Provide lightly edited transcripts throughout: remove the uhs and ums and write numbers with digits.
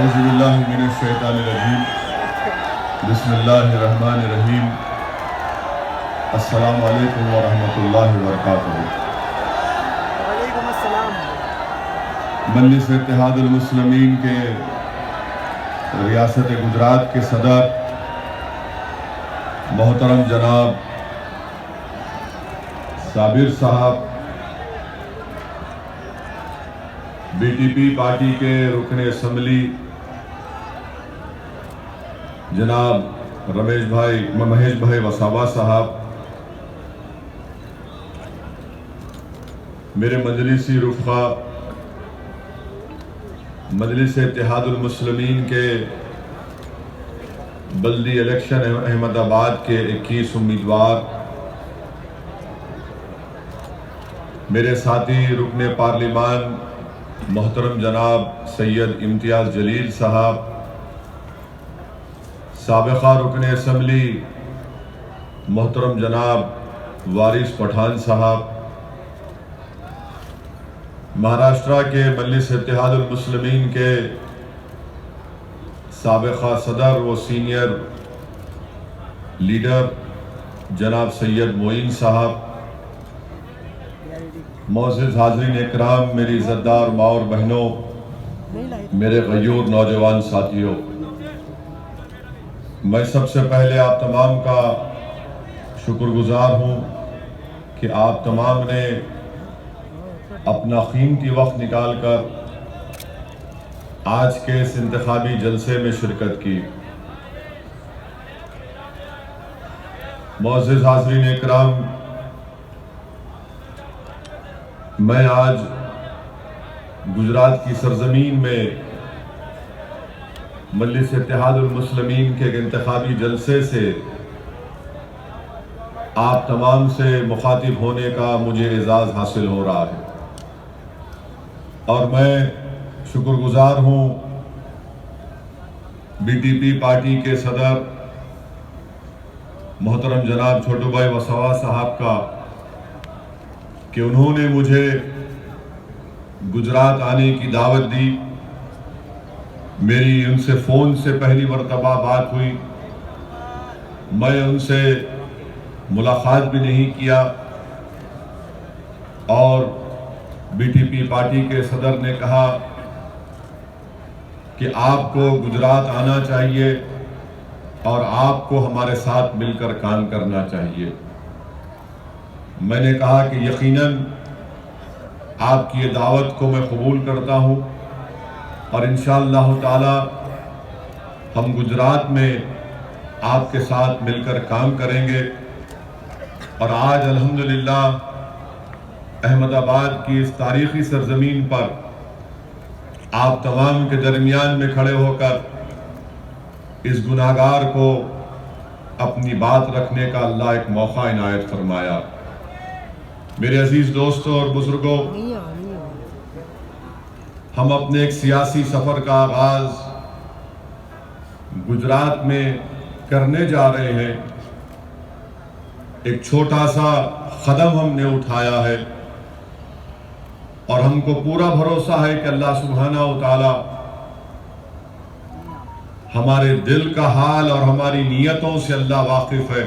औज़ुबिल्लाहि मिनश्शैतानिर्रजीम बिस्मिल्लाहिर्रहमानिर्रहीम अस्सलामु अलैकुम व रहमतुल्लाहि व बरकातुहू। वालेकुम अस्सलाम। मजलिस इत्तेहादुल मुस्लिमीन के रियासत गुजरात के सदर मोहतरम जनाब साबिर साहब, बीटीपी पार्टी के रुकन असम्बली जनाब महेश भाई वसावा साहब, मेरे मजलिसी रुफ़ा मजलिस इत्तेहादुल मुस्लिमीन के बल्दी इलेक्शन अहमदाबाद के 21 उम्मीदवार, मेरे साथी रुकने पार्लिमान मोहतरम जनाब सैयद इम्तियाज़ जलील साहब, साबिक़ा रुकन असम्बली मोहतरम जनाब वारिस पठान साहब, महाराष्ट्र के मजलिस इत्तेहादुल मुस्लिमीन के साबिक़ा सदर व सीनियर लीडर जनाब सैयद मोइन साहब, मोअज़्ज़िज़ हाज़रीन इकराम, मेरी इज़्ज़तदार माँ और बहनों, मेरे गयूर नौजवान साथियों, मैं सबसे पहले आप तमाम का शुक्रगुज़ार हूँ कि आप तमाम ने अपना कीमती वक्त निकाल कर आज के इस इंतखाबी जलसे में शिरकत की। मोअज़्ज़िज़ हाज़रीन इकराम, मैं आज गुजरात की सरजमीन में मजलिस इत्तेहादुल मुस्लिमीन के इंतखाबी जलसे से आप तमाम से मुखातिब होने का मुझे एजाज़ हासिल हो रहा है और मैं शुक्रगुज़ार हूँ बीटीपी पार्टी के सदर मोहतरम जनाब छोटू भाई वसावा साहब का कि उन्होंने मुझे गुजरात आने की दावत दी। मेरी उनसे फ़ोन से पहली मरतबा बात हुई, मैं उनसे मुलाकात भी नहीं किया और बीटीपी पार्टी के सदर ने कहा कि आपको गुजरात आना चाहिए और आपको हमारे साथ मिलकर काम करना चाहिए। मैंने कहा कि यकीनन आपकी ये दावत को मैं कबूल करता हूँ और इंशाअल्लाह ताला हम गुजरात में आपके साथ मिलकर काम करेंगे। और आज अल्हम्दुलिल्लाह अहमदाबाद की इस तारीख़ी सरजमीन पर आप तमाम के दरमियान में खड़े होकर इस गुनाहगार को अपनी बात रखने का अल्लाह एक मौका इनायत फरमाया। मेरे अजीज़ दोस्तों और बुजुर्गों, हम अपने एक सियासी सफ़र का आगाज़ गुजरात में करने जा रहे हैं। एक छोटा सा कदम हमने उठाया है और हमको पूरा भरोसा है कि अल्लाह सुब्हाना व तआला हमारे दिल का हाल और हमारी नीयतों से अल्लाह वाकिफ़ है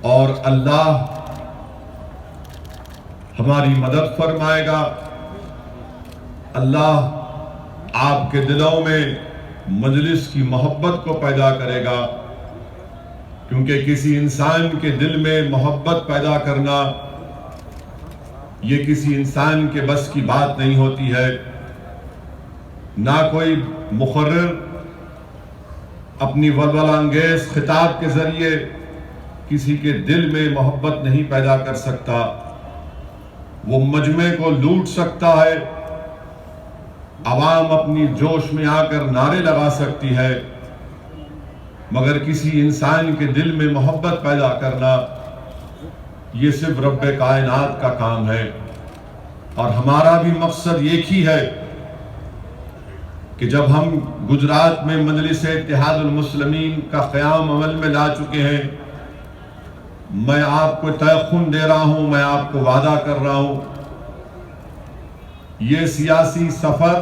और अल्लाह हमारी मदद फरमाएगा। अल्लाह आपके दिलों में मजलिस की मोहब्बत को पैदा करेगा, क्योंकि किसी इंसान के दिल में मोहब्बत पैदा करना ये किसी इंसान के बस की बात नहीं होती है। ना कोई मुकर्रिर अपनी वलवलांगेज खिताब के ज़रिए किसी के दिल में मोहब्बत नहीं पैदा कर सकता। वो मजमे को लूट सकता है, आवाम अपनी जोश में आकर नारे लगा सकती है, मगर किसी इंसान के दिल में मोहब्बत पैदा करना ये सिर्फ रब्बे कायनात का काम है। और हमारा भी मकसद एक ही है कि जब हम गुजरात में मजलिस इत्तेहादुल मुस्लिमीन का क़याम अमल में ला चुके हैं, मैं आपको तयक़ुन दे रहा हूँ, मैं आपको वादा कर रहा हूँ, ये सियासी सफ़र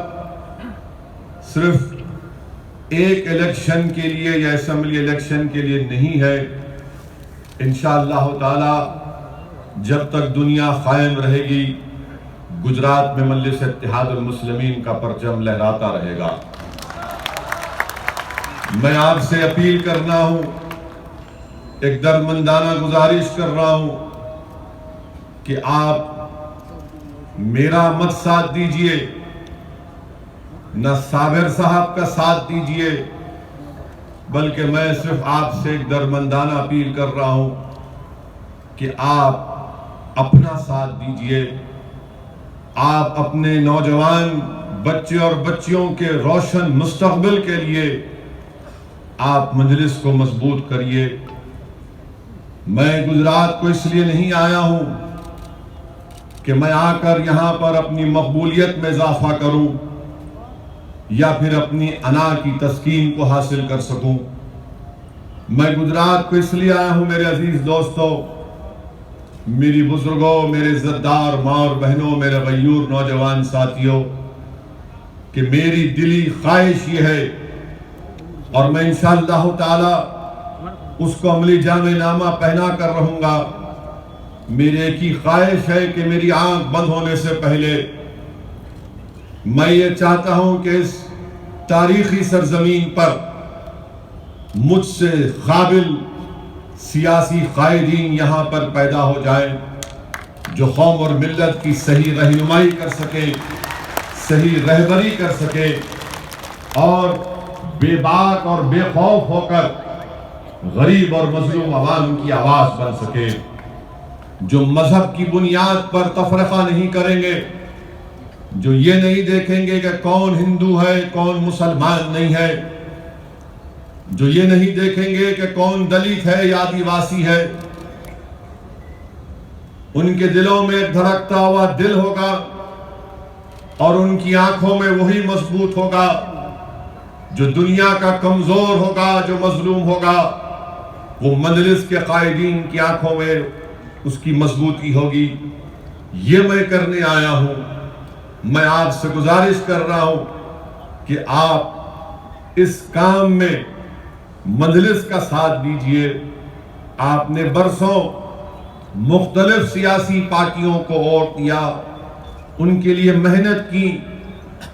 सिर्फ एक इलेक्शन के लिए या असेंबली इलेक्शन के लिए नहीं है। इंशाअल्लाह ताला जब तक दुनिया कायम रहेगी, गुजरात में मजलिस इत्तेहादुल मुस्लिमीन का परचम लहराता रहेगा। मैं आपसे अपील कर रहा हूं, एक दर्दमंदाना गुजारिश कर रहा हूं कि आप मेरा मत साथ दीजिए, न साबिर साहब का साथ दीजिए, बल्कि मैं सिर्फ आपसे एक दर्दमंदाना अपील कर रहा हूं कि आप अपना साथ दीजिए। आप अपने नौजवान बच्चे और बच्चियों के रोशन मुस्तकबिल के लिए आप मजलिस को मजबूत करिए। मैं गुजरात को इसलिए नहीं आया हूं कि मैं आकर यहां पर अपनी मकबूलियत में इजाफा करूं या फिर अपनी अना की तस्कीन को हासिल कर सकूं। मैं गुजरात को इसलिए आया हूं मेरे अजीज दोस्तों, मेरी बुजुर्गों, मेरे इज्जतदार माँ और बहनों, मेरे गयूर नौजवान साथियों, कि मेरी दिली ख्वाहिश ये है और मैं इंशाअल्लाह ताला उसको अमली जामेनामा पहना कर रहूंगा। मेरी एक ही ख्वाहिश है कि मेरी आंख बंद होने से पहले मैं ये चाहता हूं कि इस तारीखी सरजमीन पर मुझसे काबिल सियासी कायदीन यहां पर पैदा हो जाए, जो कौम और मिल्लत की सही रहनुमाई कर सके, सही रहबरी कर सके और बेबाक और बेखौफ होकर गरीब और मजलूम अवाम की आवाज बन सके, जो मजहब की बुनियाद पर तफरका नहीं करेंगे, जो ये नहीं देखेंगे कि कौन हिंदू है कौन मुसलमान नहीं है, जो ये नहीं देखेंगे कि कौन दलित है या आदिवासी है। उनके दिलों में एक धड़कता हुआ दिल होगा और उनकी आंखों में वही मजबूत होगा जो दुनिया का कमजोर होगा, जो मजलूम होगा, वो मजलिस के कायदीन की आंखों में उसकी मजबूती होगी। ये मैं करने आया हूं। मैं आपसे गुजारिश कर रहा हूं कि आप इस काम में मजलिस का साथ दीजिए। आपने बरसों मुख्तलिफ सियासी पार्टियों को वोट दिया, उनके लिए मेहनत की,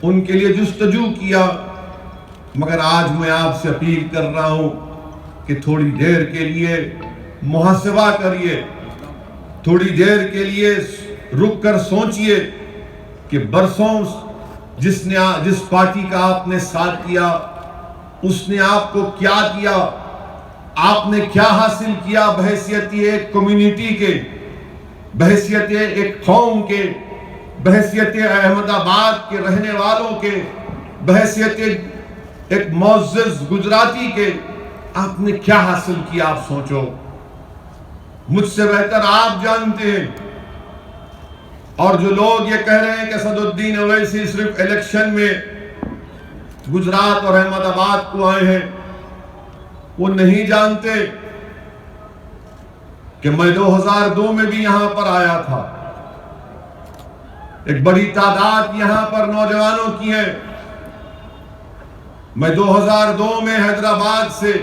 उनके लिए जुस्तजू किया, मगर आज मैं आपसे अपील कर रहा हूं कि थोड़ी देर के लिए मुहासबा करिए, थोड़ी देर के लिए रुक कर सोचिए कि बरसों जिस पार्टी का आपने साथ दिया उसने आपको क्या दिया, आपने क्या हासिल किया बहैसियत एक कम्युनिटी के, बहैसियत एक कौम के, बहैसियत अहमदाबाद के रहने वालों के, बहैसियत एक मुअज़्ज़िज़ गुजराती के, आपने क्या हासिल किया। आप सोचो, मुझसे बेहतर आप जानते हैं। और जो लोग ये कह रहे हैं कि असदुद्दीन ओवैसी सिर्फ इलेक्शन में गुजरात और अहमदाबाद को आए हैं, वो नहीं जानते कि मैं 2002 में भी यहां पर आया था। एक बड़ी तादाद यहां पर नौजवानों की है। मैं 2002 में हैदराबाद से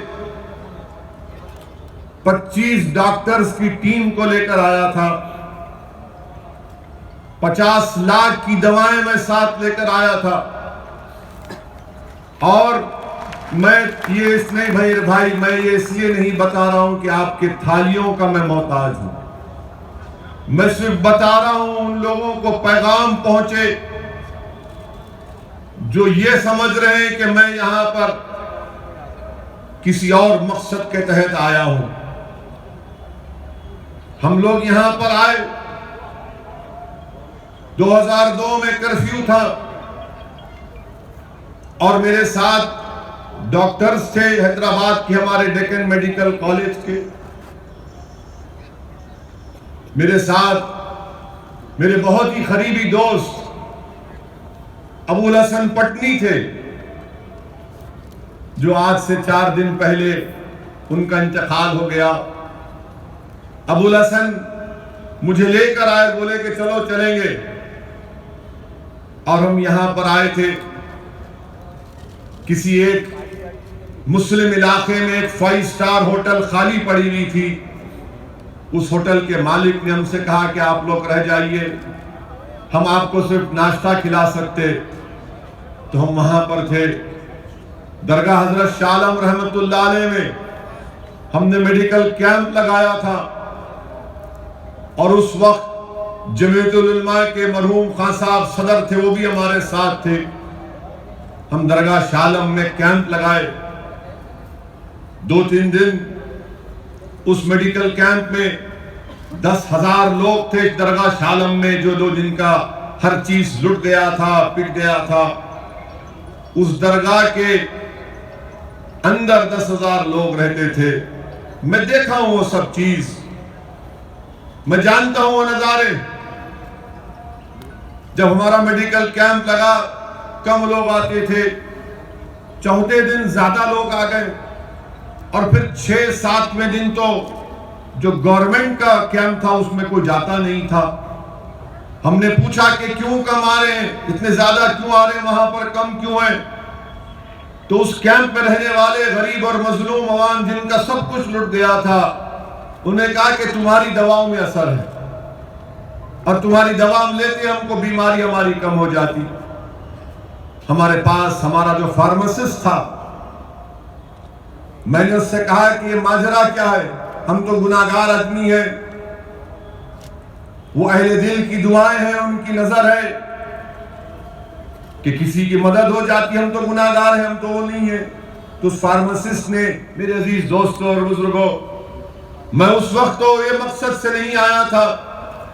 25 डॉक्टर्स की टीम को लेकर आया था। 50 लाख की दवाएं मैं साथ लेकर आया था। और मैं ये इसलिए भाई मैं ये इसलिए नहीं बता रहा हूं कि आपके थालियों का मैं मोहताज हूं। मैं सिर्फ बता रहा हूं उन लोगों को पैगाम पहुंचे जो ये समझ रहे हैं कि मैं यहां पर किसी और मकसद के तहत आया हूं। हम लोग यहां पर आए, 2002 में कर्फ्यू था और मेरे साथ डॉक्टर्स थे हैदराबाद के, हमारे डेक्कन मेडिकल कॉलेज के। मेरे साथ मेरे बहुत ही करीबी दोस्त अबुल हसन पटनी थे, जो आज से 4 दिन पहले उनका इंतकाल हो गया। अबुल हसन मुझे लेकर आए, बोले कि चलो चलेंगे। और हम यहां पर आए थे किसी एक मुस्लिम इलाके में एक 5 स्टार होटल खाली पड़ी हुई थी। उस होटल के मालिक ने हमसे कहा कि आप लोग रह जाइए, हम आपको सिर्फ नाश्ता खिला सकते। तो हम वहां पर थे। दरगाह हजरत शाह आलम रहमतुल्लाह अलैह में हमने मेडिकल कैंप लगाया था और उस वक्त जमीयतुल उलमा के मरहूम खान साहब सदर थे, वो भी हमारे साथ थे। हम दरगाह शाह आलम में कैंप लगाए। 2-3 दिन उस मेडिकल कैंप में 10,000 लोग थे दरगाह शाह आलम में, जो लोग जिनका हर चीज लुट गया था, पिट गया था। उस दरगाह के अंदर 10,000 लोग रहते थे। मैं देखा हूं वो सब चीज, मैं जानता हूं वो नजारे। जब हमारा मेडिकल कैंप लगा कम लोग आते थे, चौथे दिन ज्यादा लोग आ गए और फिर 6-7वें दिन तो जो गवर्नमेंट का कैंप था उसमें कोई जाता नहीं था। हमने पूछा कि क्यों कम आ रहे हैं, इतने ज्यादा क्यों आ रहे हैं, वहां पर कम क्यों है? तो उस कैंप में रहने वाले गरीब और मजलूम अवाम जिनका सब कुछ लुट गया था, उन्हें कहा कि तुम्हारी दवाओं में असर है और तुम्हारी दवा लेते हमको बीमारी हमारी कम हो जाती। हमारे पास हमारा जो फार्मासिस्ट था, मैंने उससे कहा कि ये माजरा क्या है, हम तो गुनाहगार आदमी है, वो अहले दिल की दुआएं हैं, उनकी नजर है कि किसी की मदद हो जाती, हम तो गुनाहगार हैं, हम तो वो नहीं है। तो उस फार्मासिस्ट ने, मेरे अजीज दोस्तों और बुजुर्गों, मैं उस वक्त तो ये मकसद से नहीं आया था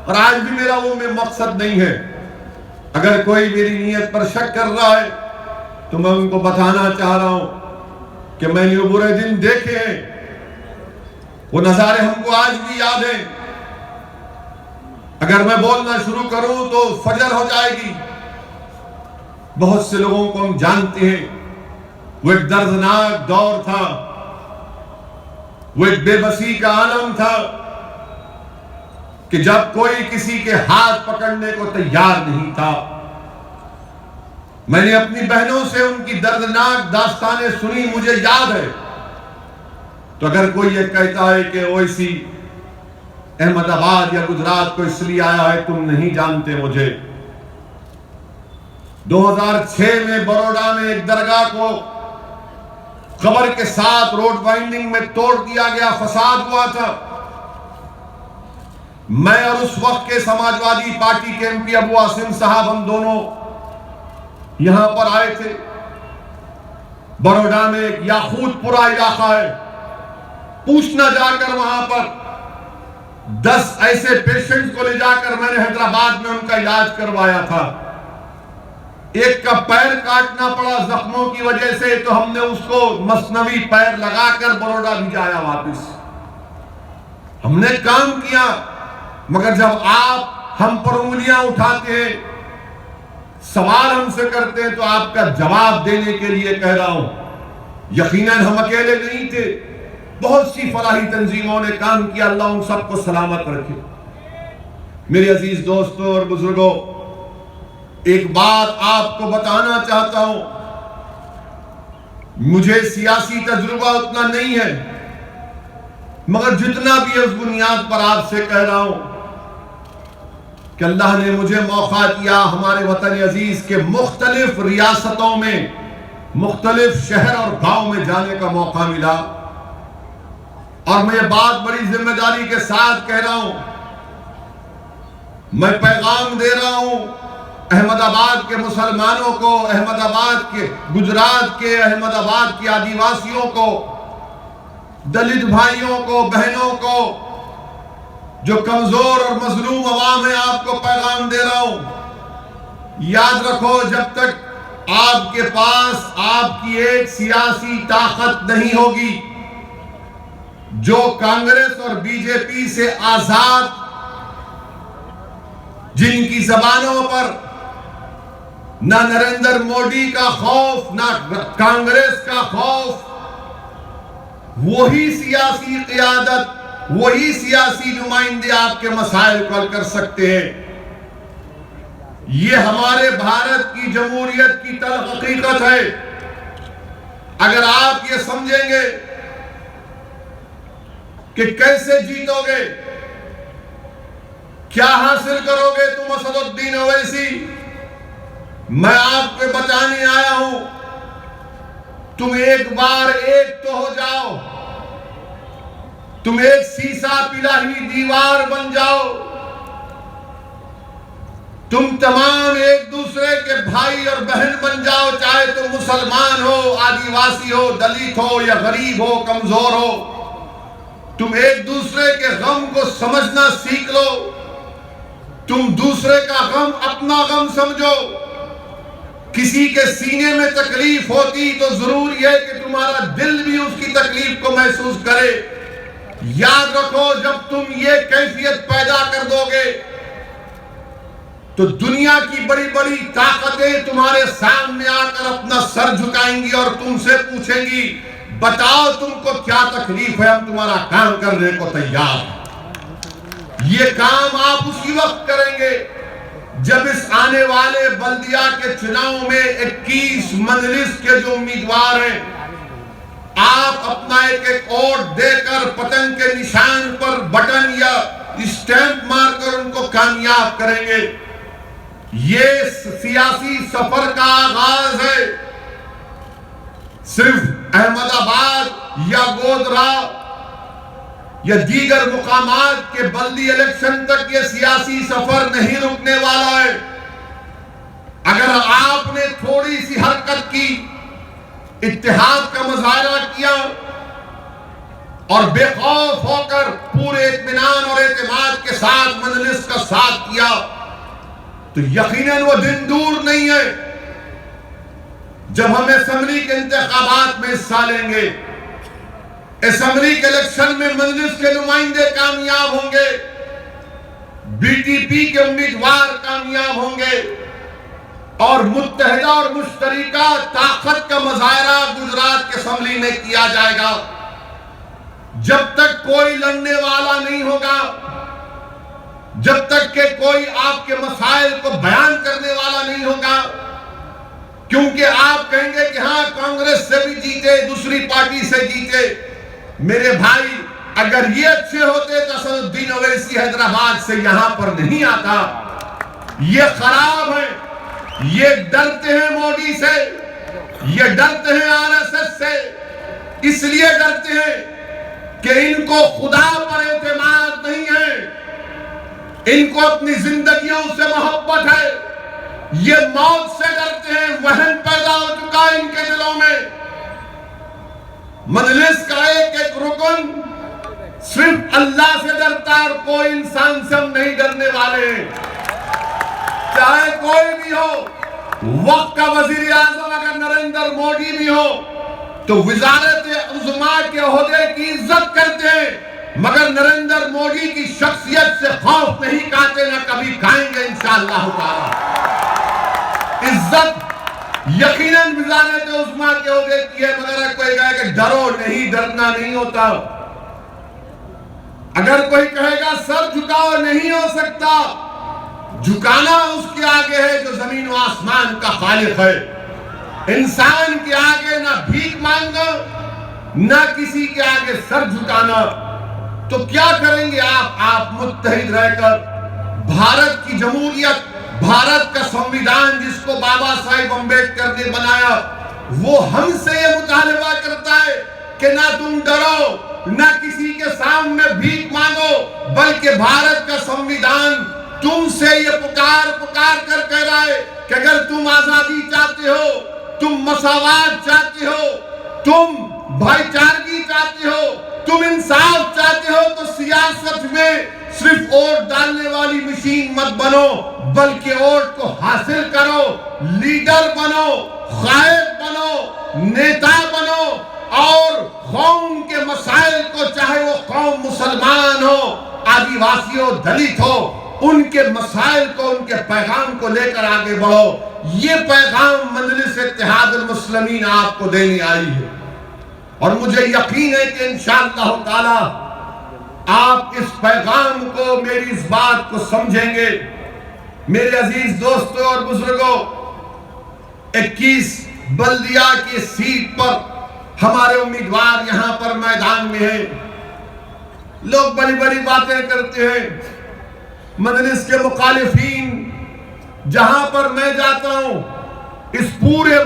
और आज भी मेरा वो में मकसद नहीं है। अगर कोई मेरी नीयत पर शक कर रहा है तो मैं उनको बताना चाह रहा हूं कि मैंने वो बुरे दिन देखे हैं, वो नजारे हमको आज भी याद हैं। अगर मैं बोलना शुरू करूं तो फजर हो जाएगी। बहुत से लोगों को हम जानते हैं, वो एक दर्दनाक दौर था, वो एक बेबसी का आलम था कि जब कोई किसी के हाथ पकड़ने को तैयार नहीं था। मैंने अपनी बहनों से उनकी दर्दनाक दास्तानें सुनी, मुझे याद है। तो अगर कोई ये कहता है कि ओवैसी अहमदाबाद या गुजरात को इसलिए आया है, तुम नहीं जानते मुझे। 2006 में बड़ौदा में एक दरगाह को कब्र के साथ रोड वाइंडिंग में तोड़ दिया गया, फसाद हुआ था। मैं और उस वक्त के समाजवादी पार्टी के एमपी अबू आसिम साहब, हम दोनों यहां पर आए थे। बड़ौदा में एक याकूतपुरा इलाका है, पूछना जाकर वहां पर 10 ऐसे पेशेंट्स को ले जाकर मैंने हैदराबाद में उनका इलाज करवाया था। एक का पैर काटना पड़ा जख्मों की वजह से, तो हमने उसको मसनवी पैर लगाकर बड़ौदा भिजाया वापस। हमने काम किया, मगर जब आप हम पर उंगलियां उठाते हैं, सवाल हमसे करते हैं, तो आपका जवाब देने के लिए कह रहा हूं। यकीनन हम अकेले नहीं थे, बहुत सी फलाही तंजीमों ने काम किया, अल्लाह उन सबको सलामत रखे। मेरे अजीज दोस्तों और बुजुर्गों, एक बात आपको बताना चाहता हूं, मुझे सियासी तजुर्बा उतना नहीं है, मगर जितना भी उस बुनियाद पर आपसे कह रहा हूं कि अल्लाह ने मुझे मौका दिया, हमारे वतन अजीज के मुख्तलिफ रियासतों में, मुख्तलिफ शहर और गांव में जाने का मौका मिला। और मैं ये बात बड़ी जिम्मेदारी के साथ कह रहा हूं, मैं पैगाम दे रहा हूं अहमदाबाद के मुसलमानों को, अहमदाबाद के, गुजरात के, अहमदाबाद के आदिवासियों को, दलित भाइयों को, बहनों को, जो कमजोर और मजलूम अवाम है, आपको पैगाम दे रहा हूं, याद रखो, जब तक आपके पास आपकी एक सियासी ताकत नहीं होगी जो कांग्रेस और बीजेपी से आजाद, जिनकी जबानों पर ना नरेंद्र मोदी का खौफ, ना कांग्रेस का खौफ, वही सियासी क़ियादत, वही सियासी नुमाइंदे आपके मसाइल को हल कर सकते हैं। ये हमारे भारत की जमहूरियत की तल्ख हकीकत है। अगर आप ये समझेंगे कि कैसे जीतोगे, क्या हासिल करोगे तुम असदुद्दीन ओवैसी, मैं आपको बताने आया हूं। तुम एक बार एक तो हो जाओ, तुम एक शीशा पिलाही दीवार बन जाओ, तुम तमाम एक दूसरे के भाई और बहन बन जाओ, चाहे तुम मुसलमान हो, आदिवासी हो, दलित हो या गरीब हो, कमजोर हो। तुम एक दूसरे के गम को समझना सीख लो, तुम दूसरे का गम अपना गम समझो। किसी के सीने में तकलीफ होती तो जरूर यह कि तुम्हारा दिल भी उसकी तकलीफ को महसूस करे। याद रखो, जब तुम ये कैफियत पैदा कर दोगे तो दुनिया की बड़ी बड़ी ताकतें तुम्हारे सामने आकर अपना सर झुकाएंगी और तुमसे पूछेंगी, बताओ तुमको क्या तकलीफ है, हम तुम्हारा काम करने को तैयार हैं। ये काम आप उसी वक्त करेंगे जब इस आने वाले बल्दिया के चुनाव में 21 मजलिस के जो उम्मीदवार हैं, आप अपना एक एक वोट देकर पतंग के निशान पर बटन या स्टैंप मारकर उनको कामयाब करेंगे। ये सियासी सफर का आगाज है। सिर्फ अहमदाबाद या गोधरा या दीगर मुकामात के बल्दी इलेक्शन तक ये सियासी सफर नहीं रुकने वाला है। अगर आपने थोड़ी सी हरकत की, इत्तेहाद का मुजाहरा किया और बेखौफ होकर पूरे इत्मीनान और एतमाद के साथ मजलिस का साथ किया, तो यकीनन वो दिन दूर नहीं है जब हम असेंबली के इंतखाबात में हिस्सा लेंगे। असेंबली के इलेक्शन में मजलिस के नुमाइंदे कामयाब होंगे, बीटीपी के उम्मीदवार कामयाब होंगे और मुत्तहिदा और मुश्तरिका ताकत का मुजाहरा गुजरात के असेंबली में किया जाएगा। जब तक कोई लड़ने वाला नहीं होगा, जब तक के कोई आपके मसाइल को बयान करने वाला नहीं होगा, क्योंकि आप कहेंगे कि हाँ कांग्रेस से भी जीते, दूसरी पार्टी से जीते। मेरे भाई, अगर ये अच्छे होते तो असदुद्दीन ओवैसी हैदराबाद से यहां पर नहीं आता। ये खराब है, ये डरते हैं मोदी से, ये डरते हैं आरएसएस से। इसलिए डरते हैं कि इनको खुदा पर एतमाद नहीं है, इनको अपनी जिंदगियों से मोहब्बत है। ये मौत से डरते हैं, वहन पैदा हो चुका है इनके दिलों में। मजलिस का एक एक रुकन सिर्फ अल्लाह से डरता है और कोई इंसान से हम नहीं डरने वाले हैं, चाहे कोई भी हो। वक्त का वजीर आजम अगर नरेंद्र मोदी भी हो तो विजारत उज़्मा के ओहदे की इज्जत करते हैं, मगर नरेंद्र मोदी की शख्सियत से खौफ नहीं खाते, ना कभी खाएंगे इंशाअल्लाह ताला। इज्जत यकीनन विजारत उज़्मा के ओहदे की है, मगर कोई कहे कि डरो नहीं, डरना नहीं होता। अगर कोई कहेगा सर झुकाओ, नहीं हो सकता। झुकाना उसके आगे है जो जमीन व आसमान का खालिक है। इंसान के आगे ना भीख मांगना, ना किसी के आगे सर झुकाना। तो क्या करेंगे आप मुत्तहिद रहकर भारत की जमहूरियत, भारत का संविधान जिसको बाबा साहिब अम्बेडकर ने बनाया, वो हमसे ये मुतालबा करता है कि ना तुम डरो, ना किसी के सामने भीख मांगो, बल्कि भारत का संविधान तुमसे ये पुकार कर कह रहा है कि अगर तुम आजादी चाहते हो, तुम मसावात चाहते हो, तुम भाईचारगी चाहते हो, तुम इंसाफ चाहते हो, तो सियासत में सिर्फ वोट डालने वाली मशीन मत बनो, बल्कि वोट को हासिल करो, लीडर बनो, कायद बनो, नेता बनो और कौम के मसाइल को, चाहे वो कौम मुसलमान हो, आदिवासी हो, दलित हो, उनके मसाइल को, उनके पैगाम को लेकर आगे बढ़ो। ये पैगाम मजलिस इत्तेहादुल मुस्लिमीन आपको देने आई है और मुझे यकीन है कि इंशाअल्लाह ताला आप इस पैगाम को, मेरी इस बात को समझेंगे। मेरे अजीज दोस्तों और बुजुर्गों, 21 बल्दिया की सीट पर हमारे उम्मीदवार यहां पर मैदान में हैं, लोग बड़ी बड़ी बातें करते हैं। मजलिस के मुखालिफीन जहां पर मैं जाता हूं, इस पूरे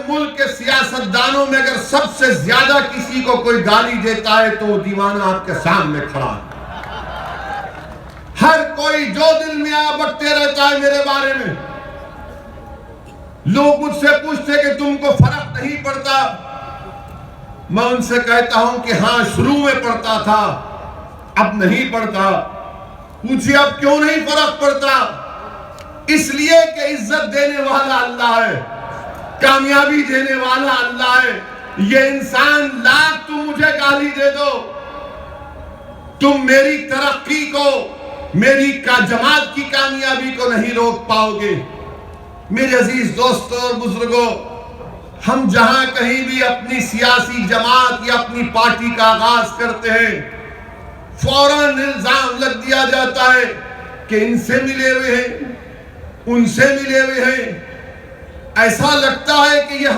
मुल्क के सियासतदानों में अगर सबसे ज्यादा किसी को कोई गाली देता है तो वो दीवाना आपके सामने खड़ा है। हर कोई जो दिल में आ बकते रहता है मेरे बारे में। लोग मुझसे पूछते कि तुमको फर्क नहीं पड़ता। मैं उनसे कहता हूं कि हां, शुरू में पड़ता था, अब नहीं पड़ता। पूछिए अब क्यों नहीं फर्क पड़ता? इसलिए कि इज्जत देने वाला अल्लाह है, कामयाबी देने वाला अल्लाह है। ये इंसान लाख तुम मुझे गाली दे दो, तुम मेरी तरक्की को, मेरी जमात की कामयाबी को नहीं रोक पाओगे। मेरे अजीज दोस्तों और बुजुर्गों, हम जहां कहीं भी अपनी सियासी जमात या अपनी पार्टी का आगाज करते हैं, फौरन इल्जाम लग दिया जाता है कि इनसे मिले हुए हैं, उनसे मिले हुए हैं। ऐसा लगता है कि ये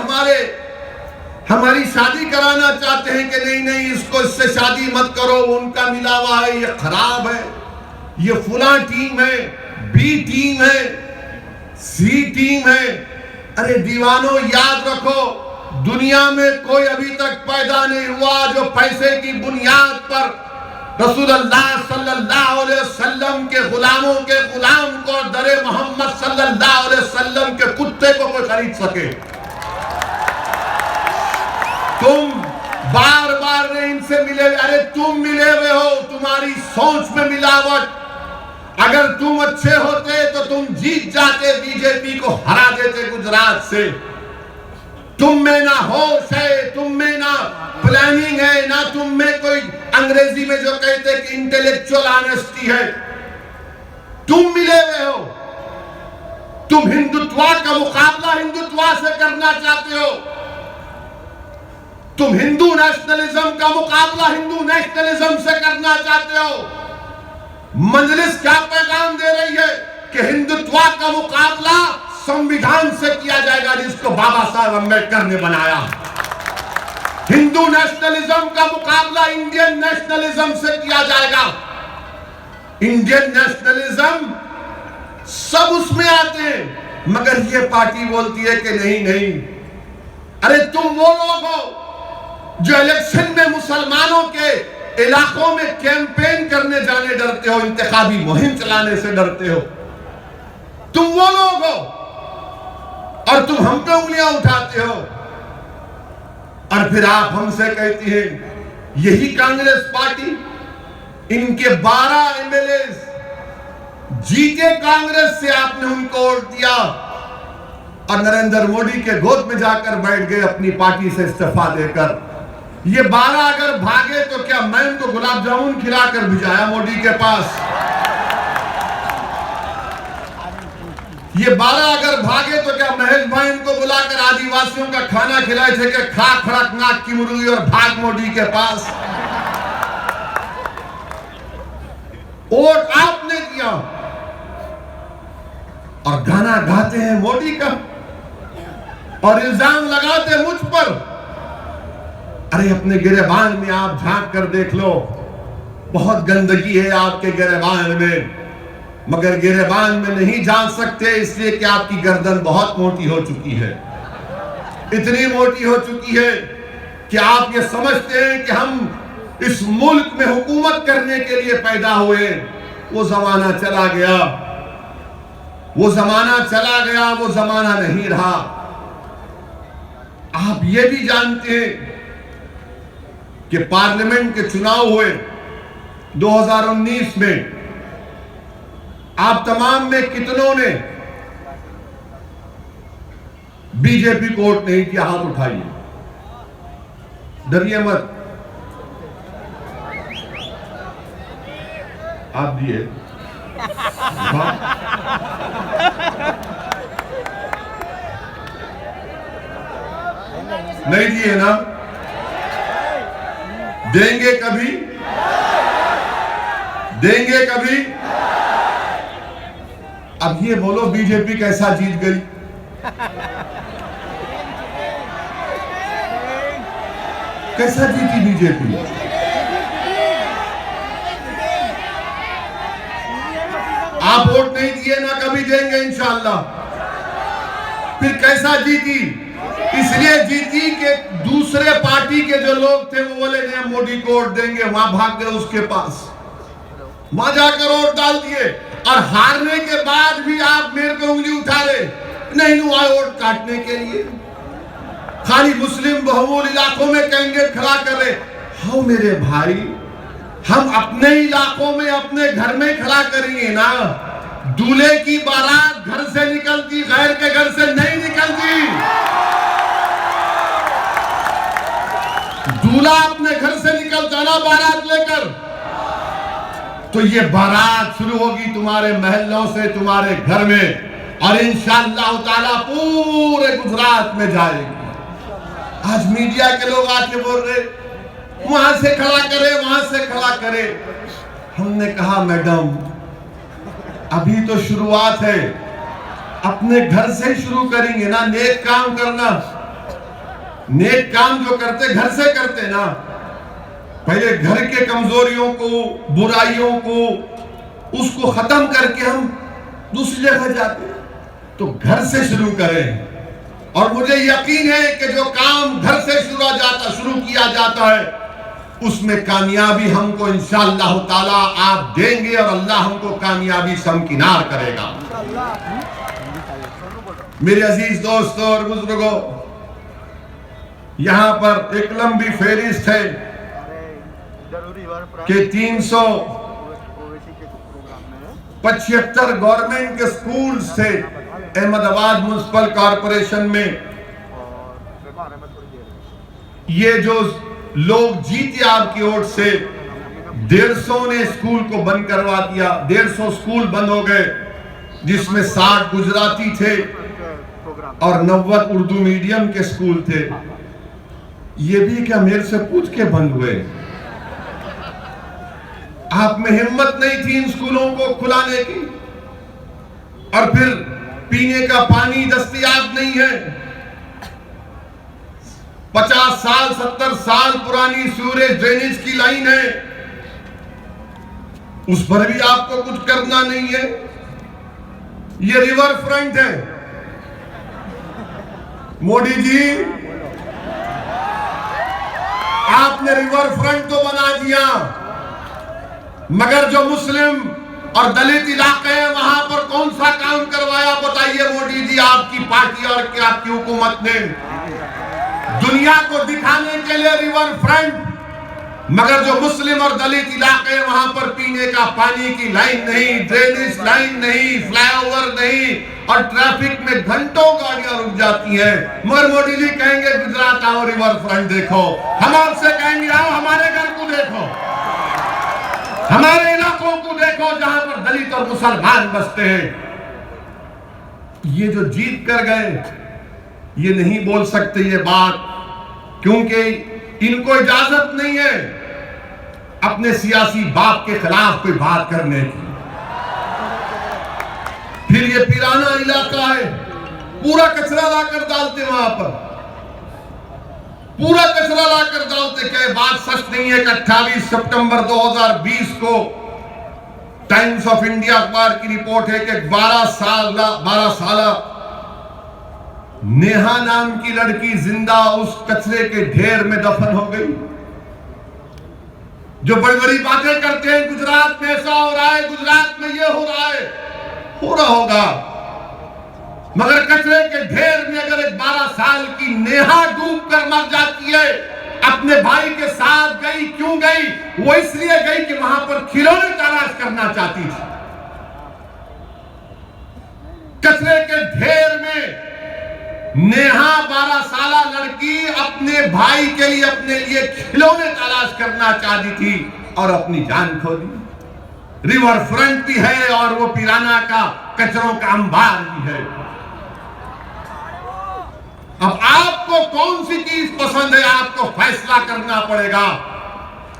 हमारी शादी कराना चाहते हैं कि नहीं, इसको इससे शादी मत करो, उनका मिला हुआ है, ये खराब है, ये फुला टीम है, बी टीम है, सी टीम है। अरे दीवानों, याद रखो, दुनिया में कोई अभी तक पैदा नहीं हुआ जो पैसे की बुनियाद पर रसूलुल्लाह सल्लल्लाहु अलैहि वसल्लम के गुलामों के गुलाम को, दरे मोहम्मद सल्लल्लाहु अलैहि वसल्लम के कुत्ते को कोई खरीद सके। तुम बार बार इनसे मिले, अरे तुम मिले हुए हो, तुम्हारी सोच में मिलावट। अगर तुम अच्छे होते तो तुम जीत जाते, बीजेपी को हरा देते गुजरात से। तुम में ना होश है, तुम में ना प्लानिंग है, ना तुम में कोई अंग्रेजी में जो कहते कि इंटेलेक्चुअल ऑनेस्टी है। तुम मिले हुए हो, तुम हिंदुत्व का मुकाबला हिंदुत्व से करना चाहते हो, तुम हिंदू नेशनलिज्म का मुकाबला हिंदू नेशनलिज्म से करना चाहते हो। मजलिस क्या पैगाम दे रही है कि हिंदुत्व का मुकाबला संविधान से किया जाएगा जिसको बाबा साहब अम्बेडकर ने बनाया। हिंदू नेशनलिज्म का मुकाबला इंडियन नेशनलिज्म से किया जाएगा। इंडियन नेशनलिज्म सब उसमें आते हैं, मगर ये पार्टी बोलती है कि नहीं। अरे तुम वो लोग हो जो इलेक्शन में मुसलमानों के इलाकों में कैंपेन करने जाने डरते हो, इंतखाबी मुहिम चलाने से डरते हो। तुम वो लोग हो और तुम हम पे उंगलियां उठाते हो, और फिर आप हमसे कहती हैं यही कांग्रेस पार्टी, इनके 12 एमएलए जीते कांग्रेस से, आपने उनको वोट दिया और नरेंद्र मोदी के गोद में जाकर बैठ गए अपनी पार्टी से इस्तीफा देकर। ये 12 अगर भागे तो क्या मैं उनको गुलाब जामुन खिलाकर भिजाया मोदी के पास? ये 12 अगर भागे तो क्या महेश भाई उनको बुलाकर आदिवासियों का खाना खिलाए थे कि खा खड़कनाथ की मुर्गी और भाग मोदी के पास? वोट आपने दिया और गाना गाते हैं मोदी का और इल्जाम लगाते मुझ पर। अरे अपने गिरेबान में आप झांक कर देख लो, बहुत गंदगी है आपके गिरेबान में, मगर गिरेबान में नहीं झांक सकते इसलिए कि आपकी गर्दन बहुत मोटी हो चुकी है। इतनी मोटी हो चुकी है कि आप ये समझते हैं कि हम इस मुल्क में हुकूमत करने के लिए पैदा हुए। वो जमाना चला गया, वो जमाना चला गया, वो जमाना नहीं रहा। आप ये भी जानते हैं कि पार्लियामेंट के चुनाव हुए 2019 में, आप तमाम में कितनों ने बीजेपी को वोट नहीं किया? हाथ उठाइए, डरिए मत। आप दिए? नहीं दिए ना? देंगे कभी? देंगे कभी? अब ये बोलो बीजेपी कैसा जीत गई? कैसा जीती बीजेपी? आप वोट नहीं दिए ना, कभी देंगे इंशाअल्लाह। फिर कैसा जीती? इसलिए जीती कि दूसरे पार्टी के जो लोग थे वो बोले नहीं हम मोदी को वोट देंगे, वहां भाग गए उसके पास, वहां जाकर वोट डाल दिए। और हारने के बाद भी आप मेरे पे उंगली उठा रहे, नहीं हुआ वोट काटने के लिए, खाली मुस्लिम बहुल इलाकों में कैंडिडेट खड़ा कर रहे। हाँ मेरे भाई, हम अपने इलाकों में अपने घर में खड़ा करेंगे ना। दूल्हे की बारात घर से निकलती, गैर के घर से नहीं निकलती। दूल्हा अपने घर से निकलता ना बारात लेकर, तो ये बारात शुरू होगी तुम्हारे महल्लों से, तुम्हारे घर में, और इंशाअल्लाह ताला पूरे गुजरात में जाएगी। आज मीडिया के लोग आके बोल रहे वहां से खड़ा करे, वहां से खड़ा करे। हमने कहा मैडम अभी तो शुरुआत है, अपने घर से ही शुरू करेंगे ना। नेक काम करना, नेक काम जो करते घर से करते ना। पहले घर के कमजोरियों को, बुराइयों को, उसको खत्म करके हम दूसरी जगह जाते, तो घर से शुरू करें। और मुझे यकीन है कि जो काम घर से शुरू किया जाता है उसमें कामयाबी हमको इंशाअल्लाह ताला आप देंगे, और अल्लाह हमको कामयाबी समकिनार करेगा। मेरे अजीज दोस्तों और बुजुर्गों, यहां पर एक लंबी फहरिस्त है कि 375 गवर्नमेंट के स्कूल्स थे अहमदाबाद म्युनिसिपल कॉरपोरेशन में। ये जो लोग जीते आपकी ओर से, 150 ने स्कूल को बंद करवा दिया। 150 स्कूल बंद हो गए, जिसमें 60 गुजराती थे और 90 उर्दू मीडियम के स्कूल थे। ये भी क्या मेरे से पूछ के बंद हुए? आप में हिम्मत नहीं थी इन स्कूलों को खुलाने की। और फिर पीने का पानी दस्तयाब नहीं है। 50 साल 70 साल पुरानी सीवरेज ड्रेनेज की लाइन है, उस पर भी आपको कुछ करना नहीं है। ये रिवर फ्रंट है। मोदी जी आपने रिवर फ्रंट तो बना दिया, मगर जो मुस्लिम और दलित इलाके हैं वहां पर कौन सा काम करवाया बताइए मोदी जी, आपकी पार्टी और क्या आपकी हुकूमत ने? दुनिया को दिखाने के लिए रिवर फ्रंट, मगर जो मुस्लिम और दलित इलाके हैं वहां पर पीने का पानी की लाइन नहीं, ड्रेनेज लाइन नहीं, फ्लाईओवर नहीं, और ट्रैफिक में घंटों गाड़ियां रुक जाती हैं। मगर मोदी जी कहेंगे गुजरात आओ रिवर फ्रंट देखो। हम आपसे कहेंगे आओ हमारे घर को देखो, हमारे इलाकों को देखो जहां पर दलित और मुसलमान बसते हैं। ये जो जीत कर गए, ये नहीं बोल सकते ये बात, क्योंकि इनको इजाजत नहीं है अपने सियासी बाप के खिलाफ कोई बात करने की। फिर ये पिराना इलाका है, पूरा कचरा लाकर डालते वहां पर, पूरा कचरा लाकर डालते। क्या बात सच नहीं है कि 28 सितंबर 2020 को टाइम्स ऑफ इंडिया अखबार की रिपोर्ट है कि 12 साल नेहा नाम की लड़की जिंदा उस कचरे के ढेर में दफन हो गई। जो बड़ी बड़ी बातें करते हैं गुजरात में ऐसा हो रहा है, गुजरात में ये हो रहा है, हो रहा होगा, मगर कचरे के ढेर में अगर एक 12 साल की नेहा डूब कर मर जाती है, अपने भाई के साथ गई, क्यों गई? वो इसलिए गई कि वहां पर खिलौने तलाश करना चाहती थी। कचरे के ढेर में नेहा 12 साल लड़की अपने भाई के लिए, अपने लिए खिलौने तलाश करना चाहती थी और अपनी जान खो दी। रिवर फ्रंट भी है और वो पिराना का कचरों का अंबार भी है। अब आपको कौन सी चीज पसंद है, आपको फैसला करना पड़ेगा।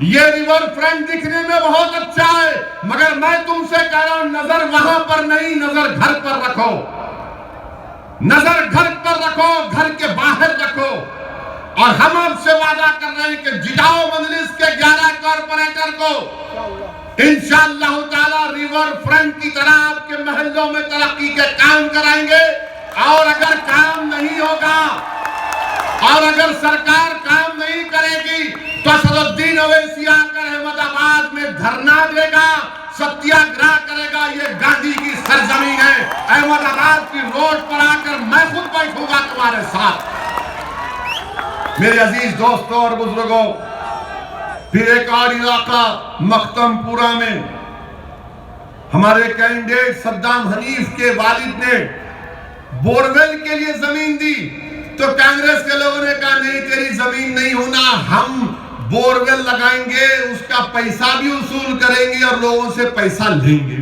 ये रिवर फ्रंट दिखने में बहुत अच्छा है, मगर मैं तुमसे कह रहा हूं नजर वहां पर नहीं, नजर घर पर रखो। नजर घर पर रखो, घर के बाहर रखो। और हम आपसे वादा कर रहे हैं कि जिताओ मजलिस के 11 कॉर्पोरेटर को। इंशाअल्लाह ताला रिवर फ्रंट की तरह आपके महलों में तरक्की के काम कराएंगे। और अगर काम नहीं होगा और अगर सरकार काम नहीं करेगी तो असदुद्दीन ओवैसी आकर अहमदाबाद में धरना देगा, सत्याग्रह करेगा। ये गांधी की सरजमीन है। अहमदाबाद की रोड पर आकर मैं खुद बैठूंगा तुम्हारे साथ। मेरे अजीज दोस्तों और बुजुर्गों, फिर एक और इलाका मख्तमपुरा में हमारे कैंडिडेट सद्दाम हनीफ के वालिद ने बोरवेल के लिए जमीन दी तो कांग्रेस के लोगों ने कहा नहीं, तेरी जमीन नहीं होना, हम बोरवेल लगाएंगे, उसका पैसा भी वसूल करेंगे और लोगों से पैसा लेंगे।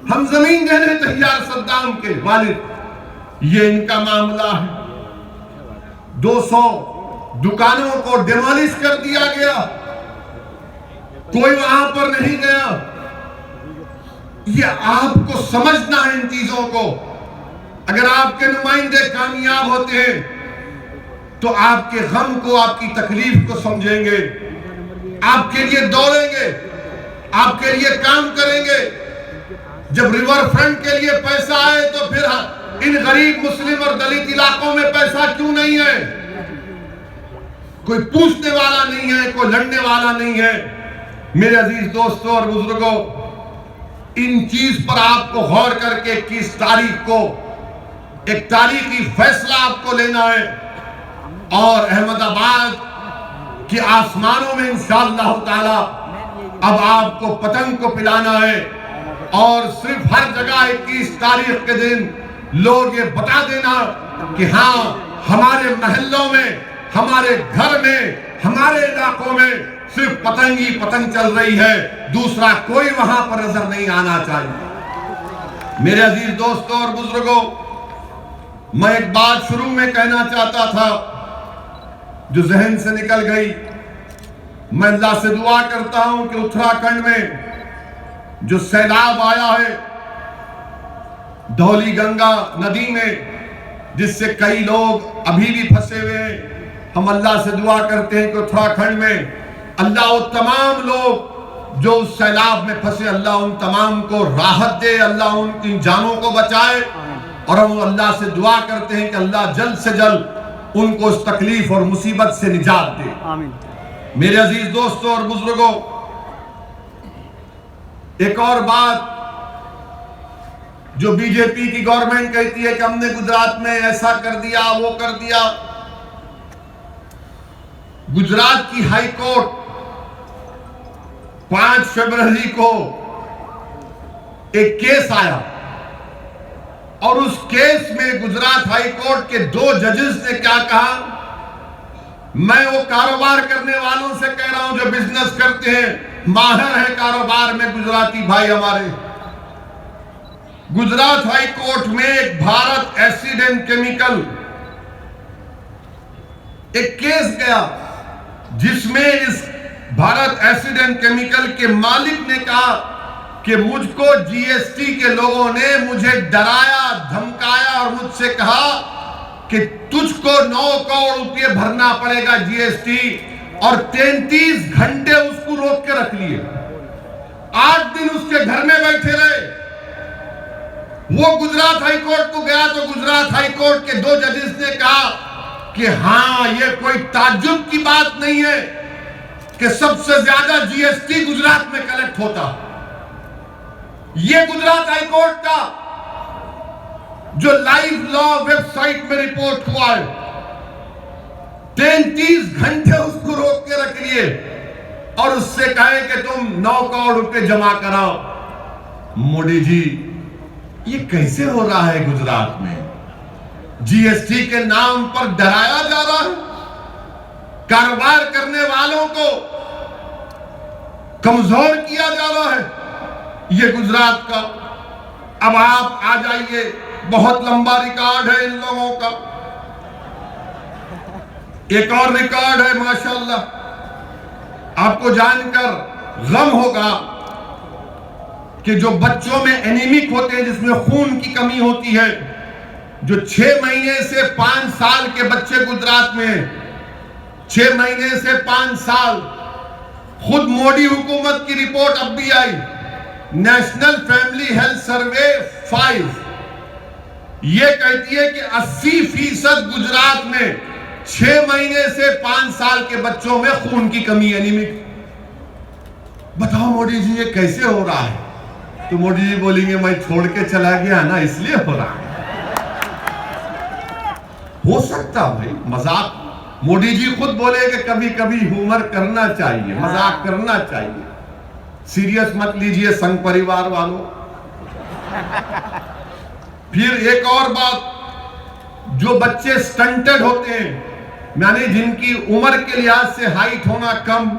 हम जमीन देने तैयार सद्दाम के वालिद। ये इनका मामला है। 200 दुकानों को डिमोलिश कर दिया गया, कोई वहां पर नहीं गया। ये आपको समझना है इन चीजों को। अगर आपके नुमाइंदे कामयाब होते हैं तो आपके गम को, आपकी तकलीफ को समझेंगे, आपके लिए दौड़ेंगे, आपके लिए काम करेंगे। जब रिवर फ्रंट के लिए पैसा आए तो फिर इन गरीब मुस्लिम और दलित इलाकों में पैसा क्यों नहीं है? कोई पूछने वाला नहीं है, कोई लड़ने वाला नहीं है। मेरे अजीज दोस्तों और बुजुर्गों, इन चीज पर आपको गौर करके 21 तारीख को एक तारीखी फैसला आपको लेना है और अहमदाबाद के आसमानों में इंशाअल्लाह ताला अब आपको पतंग को पिलाना है। और सिर्फ हर जगह 21 तारीख के दिन लोग ये बता देना कि हाँ, हमारे महल्लों में, हमारे घर में, हमारे इलाकों में सिर्फ पतंग ही पतंग चल रही है, दूसरा कोई वहां पर नजर नहीं आना चाहिए। मेरे अजीज दोस्तों और बुजुर्गों, मैं एक बात शुरू में कहना चाहता था जो जहन से निकल गई। मैं अल्लाह से दुआ करता हूं कि उत्तराखंड में जो सैलाब आया है धौली गंगा नदी में, जिससे कई लोग अभी भी फंसे हुए हैं, हम अल्लाह से दुआ करते हैं कि उत्तराखंड में अल्लाह वो तमाम लोग जो उस सैलाब में फंसे, अल्लाह उन तमाम को राहत दे, अल्लाह उनकी जानों को बचाए। और हम अल्लाह से दुआ करते हैं कि अल्लाह जल्द से जल्द उनको उस तकलीफ और मुसीबत से निजात दे। आमीन। मेरे अजीज दोस्तों और बुजुर्गों, एक और बात जो बीजेपी की गवर्नमेंट कहती है कि हमने गुजरात में ऐसा कर दिया, वो कर दिया। गुजरात की हाई कोर्ट 5 फरवरी को एक केस आया और उस केस में गुजरात हाई कोर्ट के 2 जजेस ने क्या कहा, मैं वो कारोबार करने वालों से कह रहा हूं जो बिजनेस करते हैं, माहिर है कारोबार में गुजराती भाई हमारे। गुजरात हाई कोर्ट में एक भारत एसिड एंड केमिकल एक केस गया जिसमें इस भारत एसिड एंड केमिकल के मालिक ने कहा कि मुझको जीएसटी के लोगों ने मुझे डराया, धमकाया और मुझसे कहा कि तुझको 9 करोड़ रुपए भरना पड़ेगा जीएसटी, और 33 घंटे उसको रोक के रख लिए। 8 दिन उसके घर में बैठे रहे। वो गुजरात हाई कोर्ट को गया तो गुजरात हाई कोर्ट के 2 जजेस ने कहा कि हाँ, ये कोई ताज्जुब की बात नहीं है कि सबसे ज्यादा जीएसटी गुजरात में कलेक्ट होता। ये गुजरात हाई कोर्ट का जो लाइव लॉ वेबसाइट में रिपोर्ट हुआ है, 33 घंटे उसको रोक के रख लिए और उससे कहे कि तुम 9 करोड़ रुपए जमा कराओ। मोदी जी, ये कैसे हो रहा है गुजरात में? जीएसटी के नाम पर डराया जा रहा है, कारोबार करने वालों को कमजोर किया जा रहा है। ये गुजरात का। अब आप आ जाइए, बहुत लंबा रिकॉर्ड है इन लोगों का। एक और रिकॉर्ड है माशाअल्लाह, आपको जानकर गम होगा कि जो बच्चों में एनीमिक होते हैं, जिसमें खून की कमी होती है, जो 6 महीने से 5 साल के बच्चे गुजरात में 6 महीने से 5 साल। खुद मोदी हुकूमत की रिपोर्ट अब भी आई, नेशनल फैमिली हेल्थ सर्वे 5 ये कहती है कि 80% गुजरात में 6 महीने से 5 साल के बच्चों में खून की कमी, एनीमिक। बताओ मोदी जी ये कैसे हो रहा है? तो मोदी जी बोलेंगे मैं छोड़ के चला गया ना इसलिए हो रहा है। हो सकता भाई मजाक, मोदी जी खुद बोले कि कभी कभी ह्यूमर करना चाहिए, मजाक करना चाहिए, सीरियस मत लीजिए संघ परिवार वालों। फिर एक और बात, जो बच्चे स्टंटेड होते हैं यानी जिनकी उम्र के लिहाज से हाइट होना कम,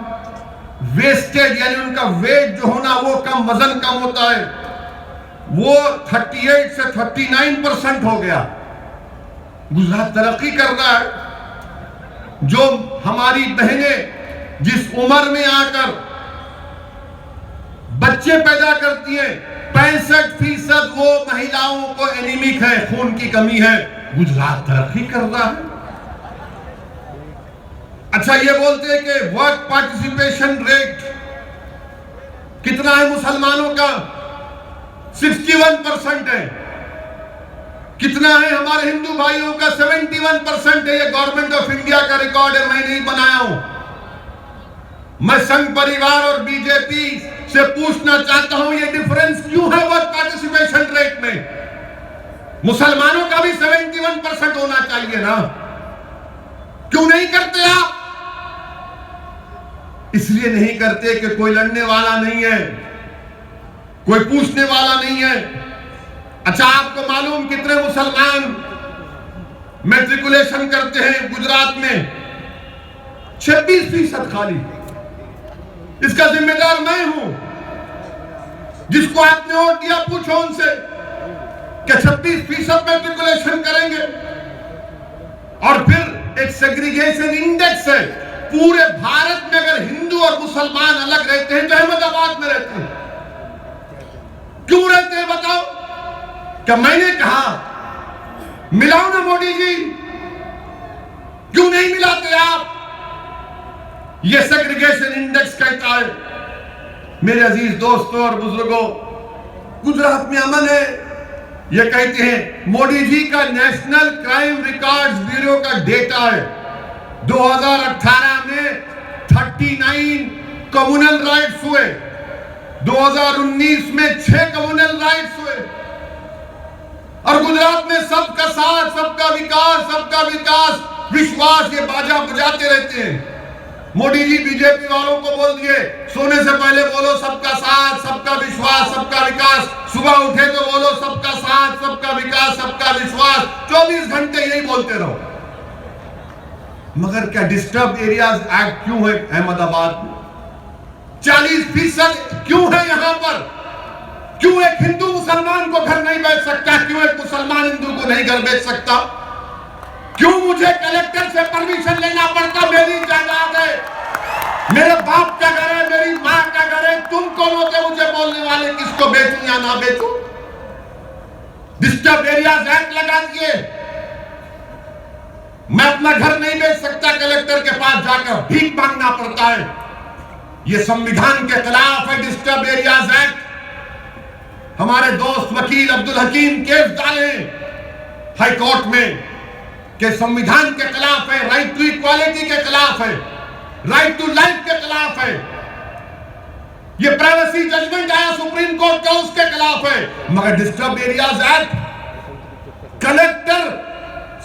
वेस्टेज यानी उनका वेट जो होना वो कम, वजन कम होता है, वो 38 से 39% हो गया। गुजरात तरक्की कर रहा है। जो हमारी बहनें जिस उम्र में आकर बच्चे पैदा करती हैं, 65% वो महिलाओं को एनीमिक है, खून की कमी है। गुजरात तरक्की कर रहा है। अच्छा, ये बोलते हैं कि वर्क पार्टिसिपेशन रेट कितना है मुसलमानों का? 61% है। कितना है हमारे हिंदू भाइयों का? 71% है। ये गवर्नमेंट ऑफ इंडिया का रिकॉर्ड है, मैं नहीं बनाया हूं। मैं संघ परिवार और बीजेपी से पूछना चाहता हूं, ये डिफरेंस क्यों है वर्क पार्टिसिपेशन रेट में? मुसलमानों का भी 71% होना चाहिए ना, क्यों नहीं करते आप? इसलिए नहीं करते कि कोई लड़ने वाला नहीं है, कोई पूछने वाला नहीं है। अच्छा, आपको मालूम कितने मुसलमान मैट्रिकुलेशन करते हैं गुजरात में? 26% खाली। इसका जिम्मेदार मैं हूं। जिसको आपने वोट दिया पूछो उनसे कि 26% मैट्रिकुलेशन करेंगे। और फिर एक सेग्रीगेशन इंडेक्स है, पूरे भारत में अगर हिंदू और मुसलमान अलग रहते हैं तो अहमदाबाद में रहते हैं। क्यों रहते हैं बताओ? क्या मैंने कहा मिलाओ ना मोदी जी? क्यों नहीं मिलाते आप? ये सेग्रीगेशन इंडेक्स कहता है। मेरे अजीज दोस्तों और बुजुर्गों, गुजरात में अमन है। ये कहते हैं, मोदी जी का नेशनल क्राइम रिकॉर्ड्स ब्यूरो का डेटा है, 2018 में 39 कम्युनल राइट्स हुए, 2019 में 6 कम्युनल राइट्स हुए। और गुजरात में सबका साथ, सबका विकास, सबका विकास, विश्वास, ये बाजा बजाते रहते हैं। मोदी जी बीजेपी वालों को बोल दिए, सोने से पहले बोलो सबका साथ, सबका विश्वास, सबका विकास। सुबह उठे तो बोलो सबका साथ, सबका विकास, सबका विश्वास। 24 घंटे यही बोलते रहो। मगर क्या डिस्टर्ब एरियाज एक्ट क्यों है अहमदाबाद में? 40% क्यों है यहां पर? क्यों एक हिंदू मुसलमान को घर नहीं बेच सकता? क्यों एक मुसलमान हिंदू को नहीं घर बेच सकता? क्यों मुझे कलेक्टर से परमिशन लेना पड़ता? मेरी जायदाद है, मेरे बाप का घर है, मेरी मां का घर है। तुम कौन होते मुझे बोलने वाले किसको बेचूं या ना बेचूं? डिस्टर्ब एरियाज एक्ट लगा दिए। मैं अपना घर नहीं बेच सकता, कलेक्टर के पास जाकर भीख मांगना पड़ता है। यह संविधान के खिलाफ है डिस्टर्ब एरियाज एक्ट। हमारे दोस्त वकील अब्दुल हकीम केस डाले हाई कोर्ट में कि संविधान के खिलाफ है, राइट टू इक्वालिटी के खिलाफ है, राइट टू लाइफ के खिलाफ है। यह प्राइवेसी जजमेंट आया सुप्रीम कोर्ट का, उसके खिलाफ है। मगर डिस्टर्ब एरियाज एक्ट, कलेक्टर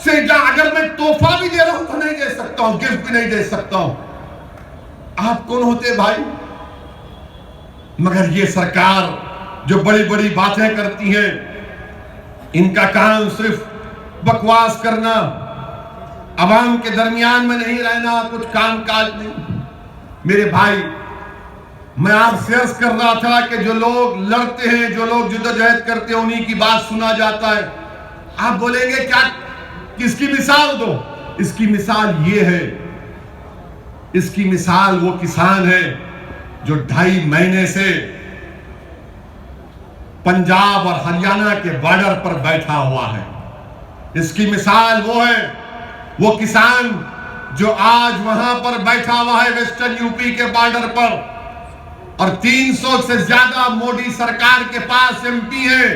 से अगर मैं तोहफा भी दे रहा हूं तो नहीं दे सकता हूं, गिफ्ट भी नहीं दे सकता हूं। आप कौन होते भाई? मगर ये सरकार जो बड़ी बड़ी बातें करती हैं, इनका काम सिर्फ बकवास करना, अवाम के दरमियान में नहीं रहना, कुछ काम काज नहीं। मेरे भाई, मैं आपसे अर्ज कर रहा था कि जो लोग लड़ते हैं, जो लोग जद्दोजहद करते हैं, उन्हीं की बात सुना जाता है। आप बोलेंगे क्या, किसकी मिसाल दो? इसकी मिसाल ये है, इसकी मिसाल वो किसान है जो 2.5 महीने से पंजाब और हरियाणा के बॉर्डर पर बैठा हुआ है। इसकी मिसाल वो है, वो किसान जो आज वहां पर बैठा हुआ है वेस्टर्न यूपी के बॉर्डर पर, और 300 से ज्यादा मोदी सरकार के पास एमपी है।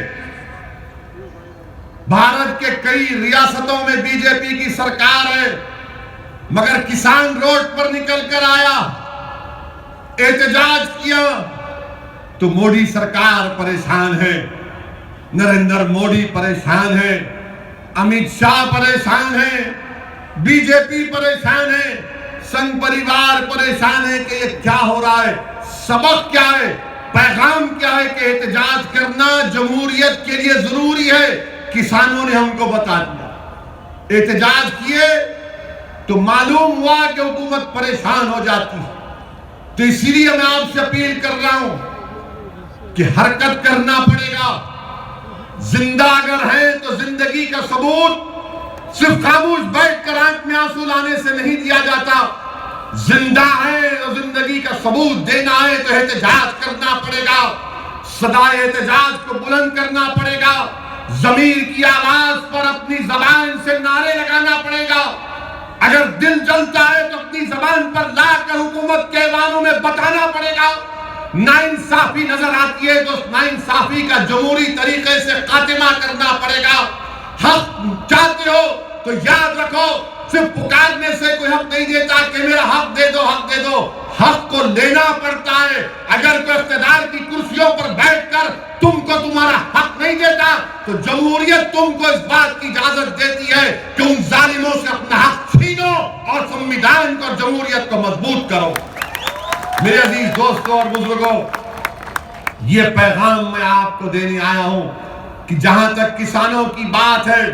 भारत के कई रियासतों में बीजेपी की सरकार है, मगर किसान रोड पर निकल कर आया, एहतजाज किया, तो मोदी सरकार परेशान है, नरेंद्र मोदी परेशान है, अमित शाह परेशान है, बीजेपी परेशान है, संघ परिवार परेशान है कि ये क्या हो रहा है, सबक क्या है, पैगाम क्या है कि एहतजाज करना जमहूरियत के लिए जरूरी है। किसानों ने हमको बता दिया, एहतजाज किए तो मालूम हुआ कि हुकूमत परेशान हो जाती है। तो इसीलिए मैं आपसे अपील कर रहा हूं कि हरकत करना पड़ेगा। जिंदा अगर है तो जिंदगी का सबूत सिर्फ खामोश बैठकर आंख में आंसू लाने से नहीं दिया जाता। जिंदा है तो जिंदगी का सबूत देना है तो एहतजाज करना पड़ेगा, सदा एहतजाज को बुलंद करना पड़ेगा, ज़मीर की आवाज पर अपनी जबान से नारे लगाना पड़ेगा। अगर दिल जलता है तो अपनी जबान पर लाकर हुकूमत के ऐवानों में बताना पड़ेगा। नाइंसाफी नजर आती है तो उस नाइंसाफी का जमहूरी तरीके से खात्मा करना पड़ेगा। हक चाहते हो तो याद रखो, सिर्फ पुकारने से कोई हक नहीं देता कि मेरा हक दे दो, हक दे दो। हक को लेना पड़ता है। अगर कोई इख्तियार की कुर्सियों पर बैठकर तुमको तुम्हारा हक नहीं देता तो जमहूरियत तुमको इस बात की इजाजत देती है कि उन जालिमों से अपना हक छीनो और संविधान को, जमहूरियत को मजबूत करो। मेरे अजीज दोस्तों और बुजुर्गों, ये पैगाम मैं आपको देने आया हूं कि जहां तक किसानों की बात है,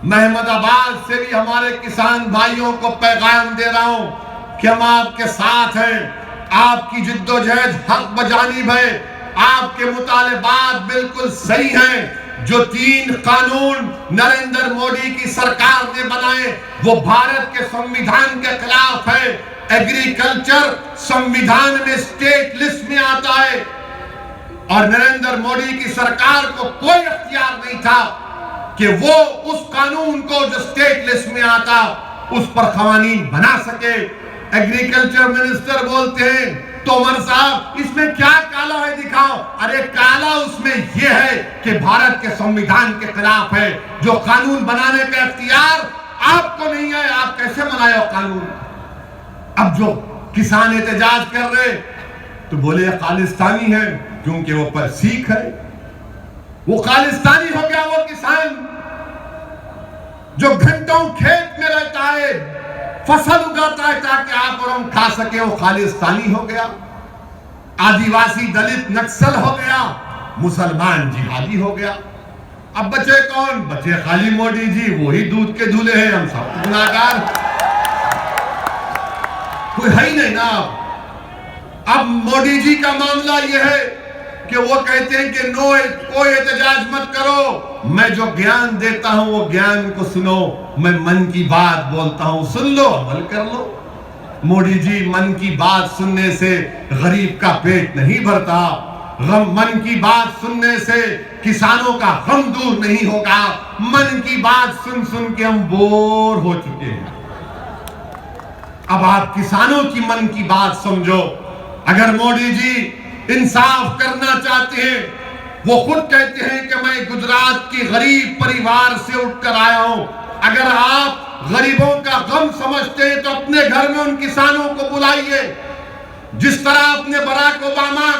मैं अहमदाबाद से भी हमारे किसान भाइयों को पैगाम दे रहा हूं कि हम आपके साथ हैं। आपकी जिद्दोजहद हक बजानिब है, आपके मुतालिबात बिल्कुल सही हैं। जो 3 कानून नरेंद्र मोदी की सरकार ने बनाए वो भारत के संविधान के खिलाफ है। एग्रीकल्चर संविधान में स्टेट लिस्ट में आता है और नरेंद्र मोदी की सरकार को कोई इख्तियार नहीं था कि वो उस कानून को जो स्टेट लिस्ट में आता उस पर कवानीन बना सके। एग्रीकल्चर मिनिस्टर बोलते हैं, तोमर साहब इसमें क्या काला है दिखाओ। अरे काला उसमें यह है कि भारत के संविधान के खिलाफ है। जो कानून बनाने का इख्तियार आपको नहीं है, आप कैसे बनाए हो कानून। अब जो किसान एहतजाज कर रहे तो बोले खालिस्तानी है क्योंकि वो पर सिख है। वो खालिस्तानी हो गया वो किसान जो घंटों खेत में रहता है, फसल उगाता है ताकि आप और हम खा सके, वो खालिस्तानी हो गया। आदिवासी दलित नक्सल हो गया, मुसलमान जिहादी हो गया। अब बचे कौन? बचे खाली मोदी जी, वही दूध के दूल्हे हैं, हम सब गुनाहगार, कोई है ही नहीं ना। अब मोदी जी का मामला यह है कि वो कहते हैं कि नो, कोई एहतजाज मत करो, मैं जो ज्ञान देता हूं वो ज्ञान को सुनो, मैं मन की बात बोलता हूं, सुन लो, अमल कर लो। मोदी जी, मन की बात सुनने से गरीब का पेट नहीं भरता, मन की बात सुनने से किसानों का गम दूर नहीं होगा। मन की बात सुन सुन के हम बोर हो चुके हैं। अब आप किसानों की मन की बात समझो। अगर मोदी जी इंसाफ करना चाहते हैं, वो खुद कहते हैं कि मैं गुजरात की गरीब परिवार से उठकर आया हूं। अगर आप गरीबों का गम समझते हैं तो अपने घर में उन किसानों को बुलाइए। जिस तरह आपने बराक ओबामा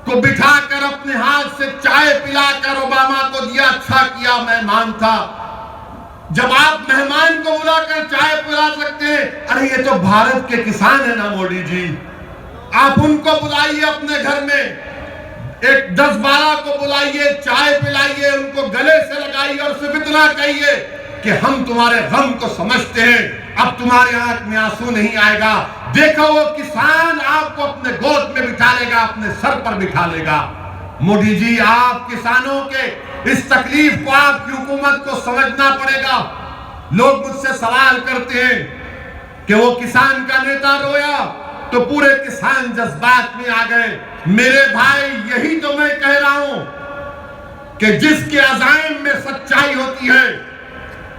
को बिठाकर अपने हाथ से चाय पिलाकर ओबामा को दिया, अच्छा किया, मेहमान था। जब आप मेहमान को बुलाकर चाय पिला सकते हैं, अरे ये तो भारत के किसान है ना मोदी जी, आप उनको बुलाइए अपने घर में, एक 10-12 को बुलाइए, चाय पिलाइए, उनको गले से लगाइए और सिर्फ इतना कहिए कि हम तुम्हारे गम को समझते हैं, अब तुम्हारे आंख में आंसू नहीं आएगा। देखो वो किसान आपको अपने गोद में बिठा लेगा, अपने सर पर बिठा लेगा। मोदी जी, आप किसानों के इस तकलीफ को, आपकी हुकूमत को समझना पड़ेगा। लोग मुझसे सवाल करते हैं कि वो किसान का नेता रोया तो पूरे किसान जज्बात में आ गए। मेरे भाई, यही तो मैं कह रहा हूं कि जिसके अज़ाइम में सच्चाई होती है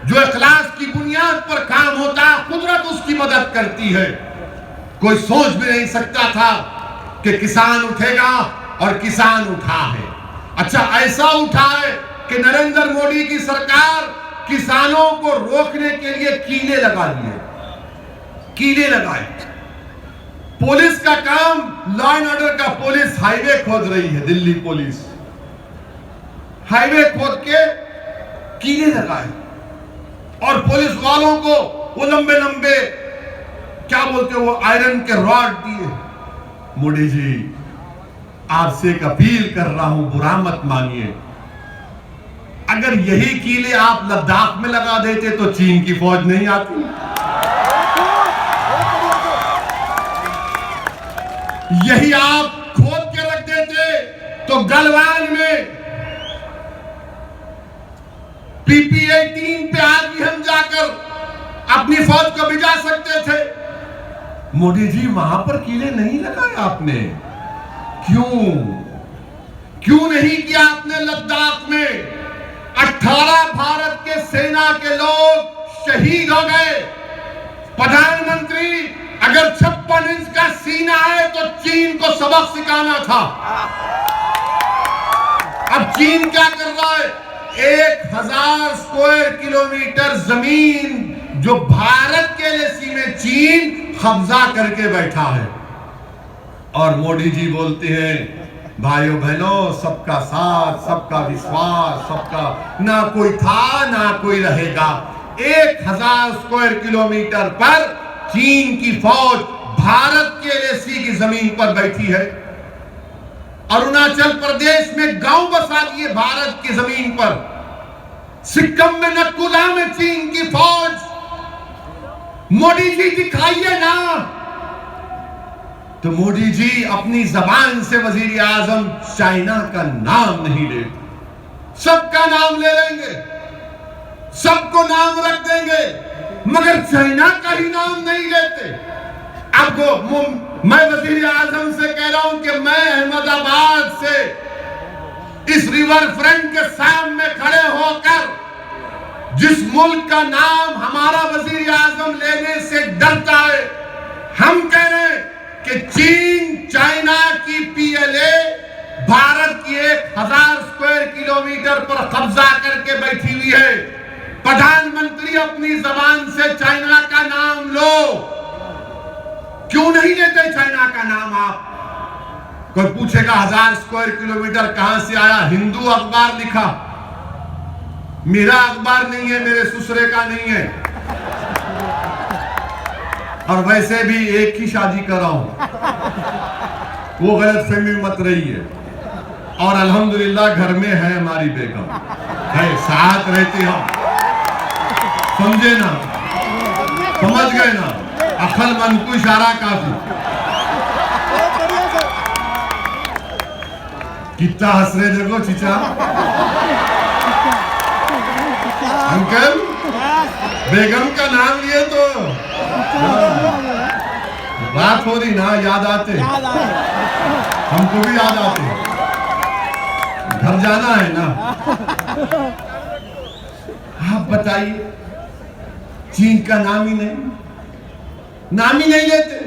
जो इखलास की बुनियाद पर काम होता है, कुदरत उसकी मदद करती है। कोई सोच भी नहीं सकता था कि किसान उठेगा, और किसान उठा है। अच्छा, ऐसा उठा है कि नरेंद्र मोदी की सरकार किसानों को रोकने के लिए कीले लगा दिए, कीले लगाए। पुलिस का काम, लॉ एंड ऑर्डर का पुलिस हाईवे खोद रही है, दिल्ली पुलिस हाईवे खोद के कीले लगाए, और पुलिस वालों को वो लंबे लंबे क्या बोलते हैं, वो आयरन के रॉड दिए। मोदी जी, आपसे एक अपील कर रहा हूं, बुरा मत मानिए। अगर यही कीले आप लद्दाख में लगा देते तो चीन की फौज नहीं आती। यही आप खोद के रख देते तो गलवान में PP-18 पे आज भी हम जाकर अपनी फौज को भिजा सकते थे। मोदी जी, वहां पर कीले नहीं लगाए आपने। क्यों नहीं किया आपने? लद्दाख में 18 भारत के सेना के लोग शहीद हो गए। प्रधानमंत्री, अगर 56 इंच का सीना है तो चीन को सबक सिखाना था। अब चीन क्या कर रहा है? 1000 स्क्वायर किलोमीटर जमीन जो भारत के एलएसी में चीन कब्जा करके बैठा है। और मोदी जी बोलते हैं, भाइयों बहनों, सबका साथ, सबका विश्वास, सबका, ना कोई था ना कोई रहेगा। 1000 स्क्वायर किलोमीटर पर चीन की फौज भारत के एलएसी की जमीन पर बैठी है। अरुणाचल प्रदेश में गांव बसा दिए भारत की जमीन पर। सिक्किम में नकुला में चीन की फौज। मोदी जी दिखाइए ना। तो मोदी जी अपनी जबान से वजीर आजम चाइना का नाम नहीं लेते। सबका नाम ले लेंगे, सबको नाम रख देंगे, मगर चाइना का ही नाम नहीं लेते। आपको मैं वजीर आजम से कह रहा हूं कि मैं अहमदाबाद से इस रिवर फ्रंट के सामने खड़े होकर जिस मुल्क का नाम हमारा वजीर आजम लेने से डरता है, हम कह रहे हैं कि चीन चाइना की PLA भारत की 1000 स्क्वायर किलोमीटर पर कब्जा करके बैठी हुई है। प्रधानमंत्री, अपनी जबान से चाइना का नाम लो। क्यों नहीं लेते चाइना का नाम आप? कोई पूछेगा 1000 स्क्वायर किलोमीटर कहां से आया? हिंदू अखबार लिखा। मेरा अखबार नहीं है, मेरे ससुरे का नहीं है। और वैसे भी एक ही शादी कर रहा हूं, वो गलतफहमी मत रही है। और अल्हम्दुलिल्लाह घर में है हमारी बेगम, है, साथ रहते हम। समझे ना? समझ गए ना? अकल मन को इशारा काफी। कितना हंस रहे देखो चीचा। अंकल, बेगम का नाम लिए तो बात हो रही ना, याद आते, हमको भी याद आते। घर जाना है ना। आप बताइए, चीन का नाम ही नहीं लेते।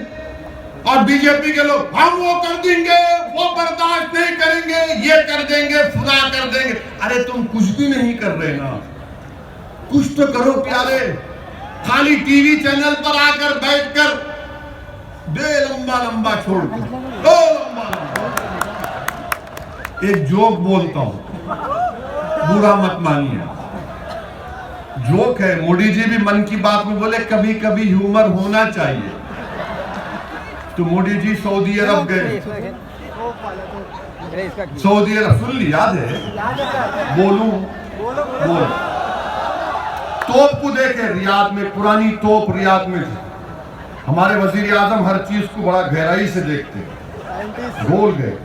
और बीजेपी के लोग, हम वो कर देंगे, वो बर्दाश्त नहीं करेंगे, ये कर देंगे, फुला कर देंगे। अरे तुम कुछ भी नहीं कर रहे ना, कुछ तो करो प्यारे। खाली टीवी चैनल पर आकर बैठकर दे लंबा लंबा छोड़ दो, लंबा लंबा। एक जोक बोलता हूं, बुरा मत मानिए, जोक है। मोदी जी भी मन की बात में बोले कभी कभी ह्यूमर होना चाहिए। तो मोदी जी सऊदी अरब गए। सऊदी अरब सुन ली, याद है? बोल। तोप को देखे, रियाद में पुरानी तोप रियाद में थी। हमारे वजीर आजम हर चीज को बड़ा गहराई से देखते। बोल गए,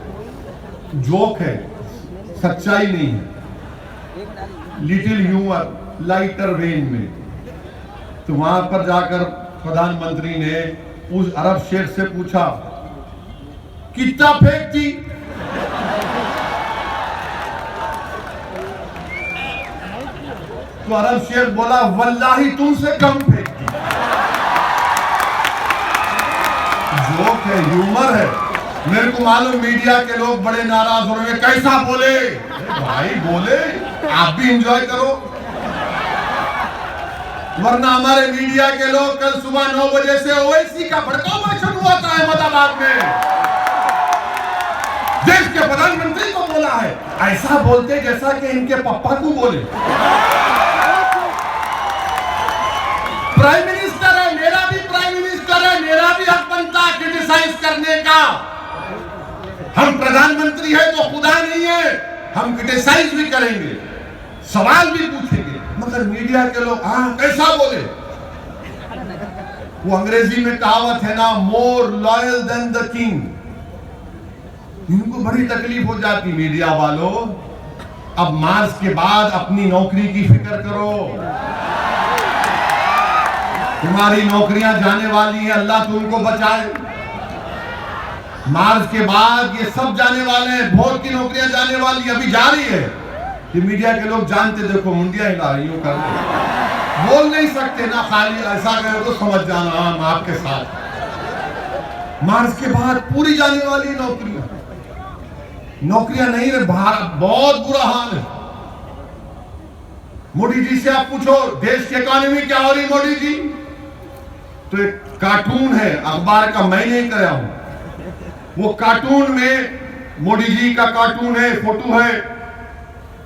जोक है, सच्चाई नहीं है, लिटिल ह्यूमर, लाइटर वेन में। तो वहां पर जाकर प्रधानमंत्री ने उस अरब शेर से पूछा, कितना फेंक थी? तो अरब शेख बोला वल्लाही तुमसे कम फेंकती। जोक है, ह्यूमर है। मेरे को मालूम मीडिया के लोग बड़े नाराज हो रहे हैं, कैसा बोले भाई, बोले आप भी एंजॉय करो, वरना हमारे मीडिया के लोग कल सुबह 9 बजे से ओवैसी का भड़काऊ भाषण हुआ था अहमदाबाद में, देश के प्रधानमंत्री को बोला है, ऐसा बोलते जैसा कि इनके पापा को बोले। प्राइम मिनिस्टर है, मेरा भी प्राइम मिनिस्टर है, मेरा भी हक बनता है क्रिटिसाइज करने का। हम प्रधानमंत्री है तो खुदा नहीं है, हम क्रिटिसाइज भी करेंगे, सवाल भी पूछेंगे, मगर मीडिया के लोग कैसा बोले। वो अंग्रेजी में कहावत है ना, more loyal than the king. इनको बड़ी तकलीफ हो जाती मीडिया वालों। अब मार्च के बाद अपनी नौकरी की फिक्र करो, तुम्हारी नौकरियां जाने वाली हैं, अल्लाह तुमको बचाए। मार्च के बाद ये सब जाने वाले हैं, बहुत की नौकरियां जाने वाली, अभी जा रही है। ये मीडिया के लोग जानते, देखो मुंडिया हिला रही हूं, कर बोल नहीं सकते ना, खाली ऐसा करो तो समझ जाना हम आपके साथ। मार्च के बाद पूरी जाने वाली नौकरियां नहीं रहे, बहुत बुरा हाल है। मोदी जी से आप पूछो देश की इकोनॉमी क्या हो रही मोदी जी, तो एक कार्टून है अखबार का, मैं नहीं कराया हूं, वो कार्टून में मोदी जी का कार्टून है, फोटो है।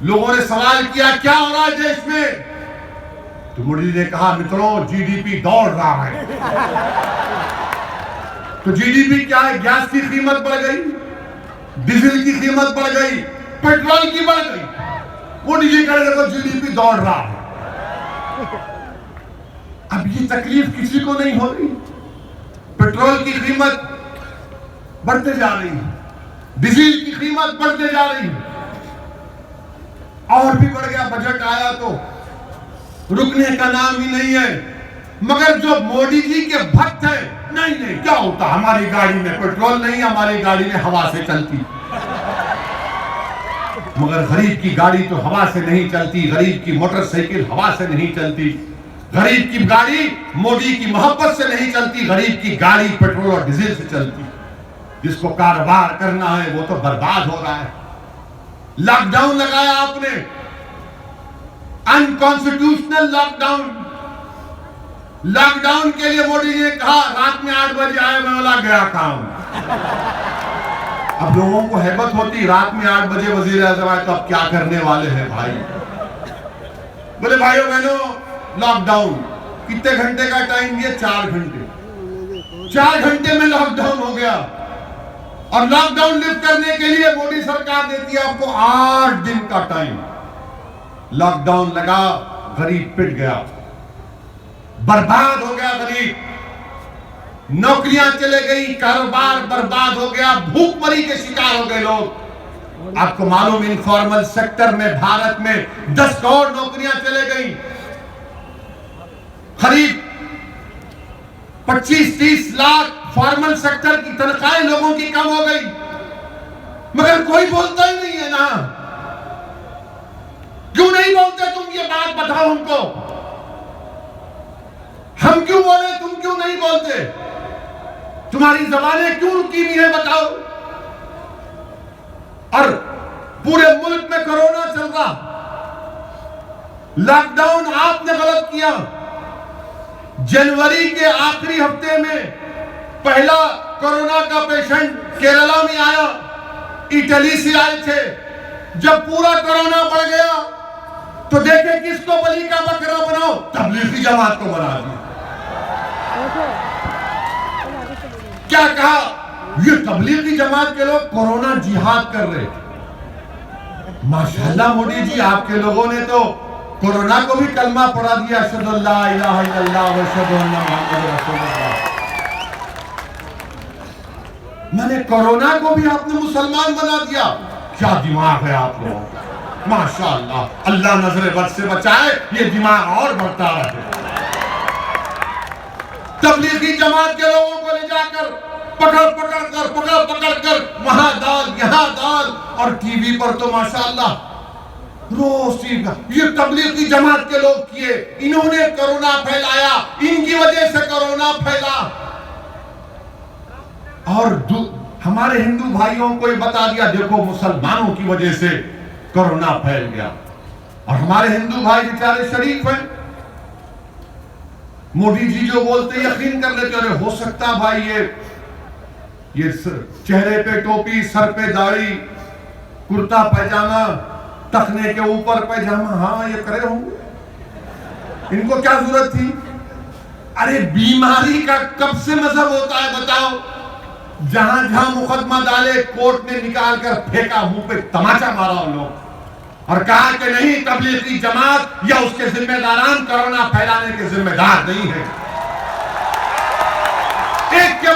लोगों ने सवाल किया क्या हो रहा है देश में, तो मोदी जी ने कहा मित्रों जीडीपी दौड़ रहा है। तो जीडीपी क्या है, गैस की कीमत बढ़ गई, डीजल की कीमत बढ़ गई, पेट्रोल की बढ़ गई, मोदी जी कह रहे जीडीपी दौड़ रहा है। अब ये तकलीफ किसी को नहीं हो रही, पेट्रोल की कीमत बढ़ते जा रही है, डीजल की कीमत बढ़ते जा रही है, और भी बढ़ गया। बजट आया तो रुकने का नाम ही नहीं है। मगर जो मोदी जी के भक्त हैं, नहीं नहीं क्या होता, हमारी गाड़ी में पेट्रोल नहीं, हमारी गाड़ी में हवा से चलती। मगर गरीब की गाड़ी तो हवा से नहीं चलती, गरीब की मोटरसाइकिल हवा से नहीं चलती, गरीब की गाड़ी मोदी की मोहब्बत से नहीं चलती, गरीब की गाड़ी पेट्रोल और डीजल से चलती। जिसको कारोबार करना है वो तो बर्बाद हो रहा है। लॉकडाउन लगाया आपने, अनकॉन्स्टिट्यूशनल लॉकडाउन। लॉकडाउन के लिए मोदी जी ने कहा रात में 8 बजे आए, मैं बोला गया काम। अब लोगों को हैबत होती, रात में 8 बजे वजीर आज़म आए तो अब क्या करने वाले हैं भाई। बोले भाइयों बहनों लॉकडाउन कितने घंटे का टाइम दिया, 4 घंटे। 4 घंटे में लॉकडाउन हो गया, और लॉकडाउन लिफ्ट करने के लिए मोदी सरकार देती है आपको 8 दिन का टाइम। लॉकडाउन लगा, गरीब पिट गया, बर्बाद हो गया गरीब, नौकरियां चले गई, कारोबार बर्बाद हो गया, भूखमरी के शिकार हो गए लोग। आपको मालूम इनफॉर्मल सेक्टर में भारत में 10 करोड़ नौकरियां चले गई, करीब 25-30 लाख फॉर्मल सेक्टर की तनख्वाहें लोगों की कम हो गई। मगर कोई बोलता ही नहीं है ना, क्यों नहीं बोलते तुम, ये बात बताओ हमको, हम क्यों बोले, तुम क्यों नहीं बोलते, तुम्हारी जबानें क्यों रुकी हुई है बताओ। और पूरे मुल्क में कोरोना चल रहा, लॉकडाउन आपने गलत किया। जनवरी के आखिरी हफ्ते में पहला कोरोना का पेशेंट केरला में आया, इटली से आए थे। जब पूरा कोरोना बढ़ गया तो देखे किसको बलि का बकरा बनाओ, तबलीगी जमात को बना दिया। क्या कहा, ये तबलीगी जमात के लोग कोरोना जिहाद कर रहे थे। माशाल्लाह मोदी जी, आपके लोगों ने तो कोरोना को भी कलमा पढ़ा दिया, अशहदु अल्ला इलाहा इल्लल्लाह व अशहदु अन्ना मुहम्मदुर रसूलुल्लाह। मैंने कोरोना को भी आपने मुसलमान बना दिया। क्या दिमाग है आप लोगों का, माशाअल्लाह। अल्लाह नजर बद से बचाए, ये दिमाग और बढ़ता रहे। तबलीगी जमात के लोगों को ले जाकर पकड़ कर वहां डाल, यहां डाल, और टीवी पर तो माशाअल्लाह रोज ये तबलीग की जमात के लोग किए, इन्होंने कोरोना फैलाया, इनकी वजह से कोरोना फैला। और हमारे हिंदू भाइयों को ये बता दिया देखो मुसलमानों की वजह से कोरोना फैल गया। और हमारे हिंदू भाई बेचारे शरीफ हैं, मोदी जी जो बोलते यकीन कर लेते, अरे हो सकता भाई ये चेहरे पे टोपी, सर पे दाढ़ी, कुर्ता पैजामा, टखने के ऊपर पैजामा, हाँ ये करे होंगे, इनको क्या जरूरत थी? अरे बीमारी का कब से मजहब होता है बताओ? जहां जहां मुकदमा डाले कोर्ट ने निकाल कर फेंका, मुंह पे तमाचा मारा उन लोग और कहा कि नहीं तबलीगी जमात या उसके जिम्मेदारान कोरोना फैलाने के जिम्मेदार नहीं है। एक के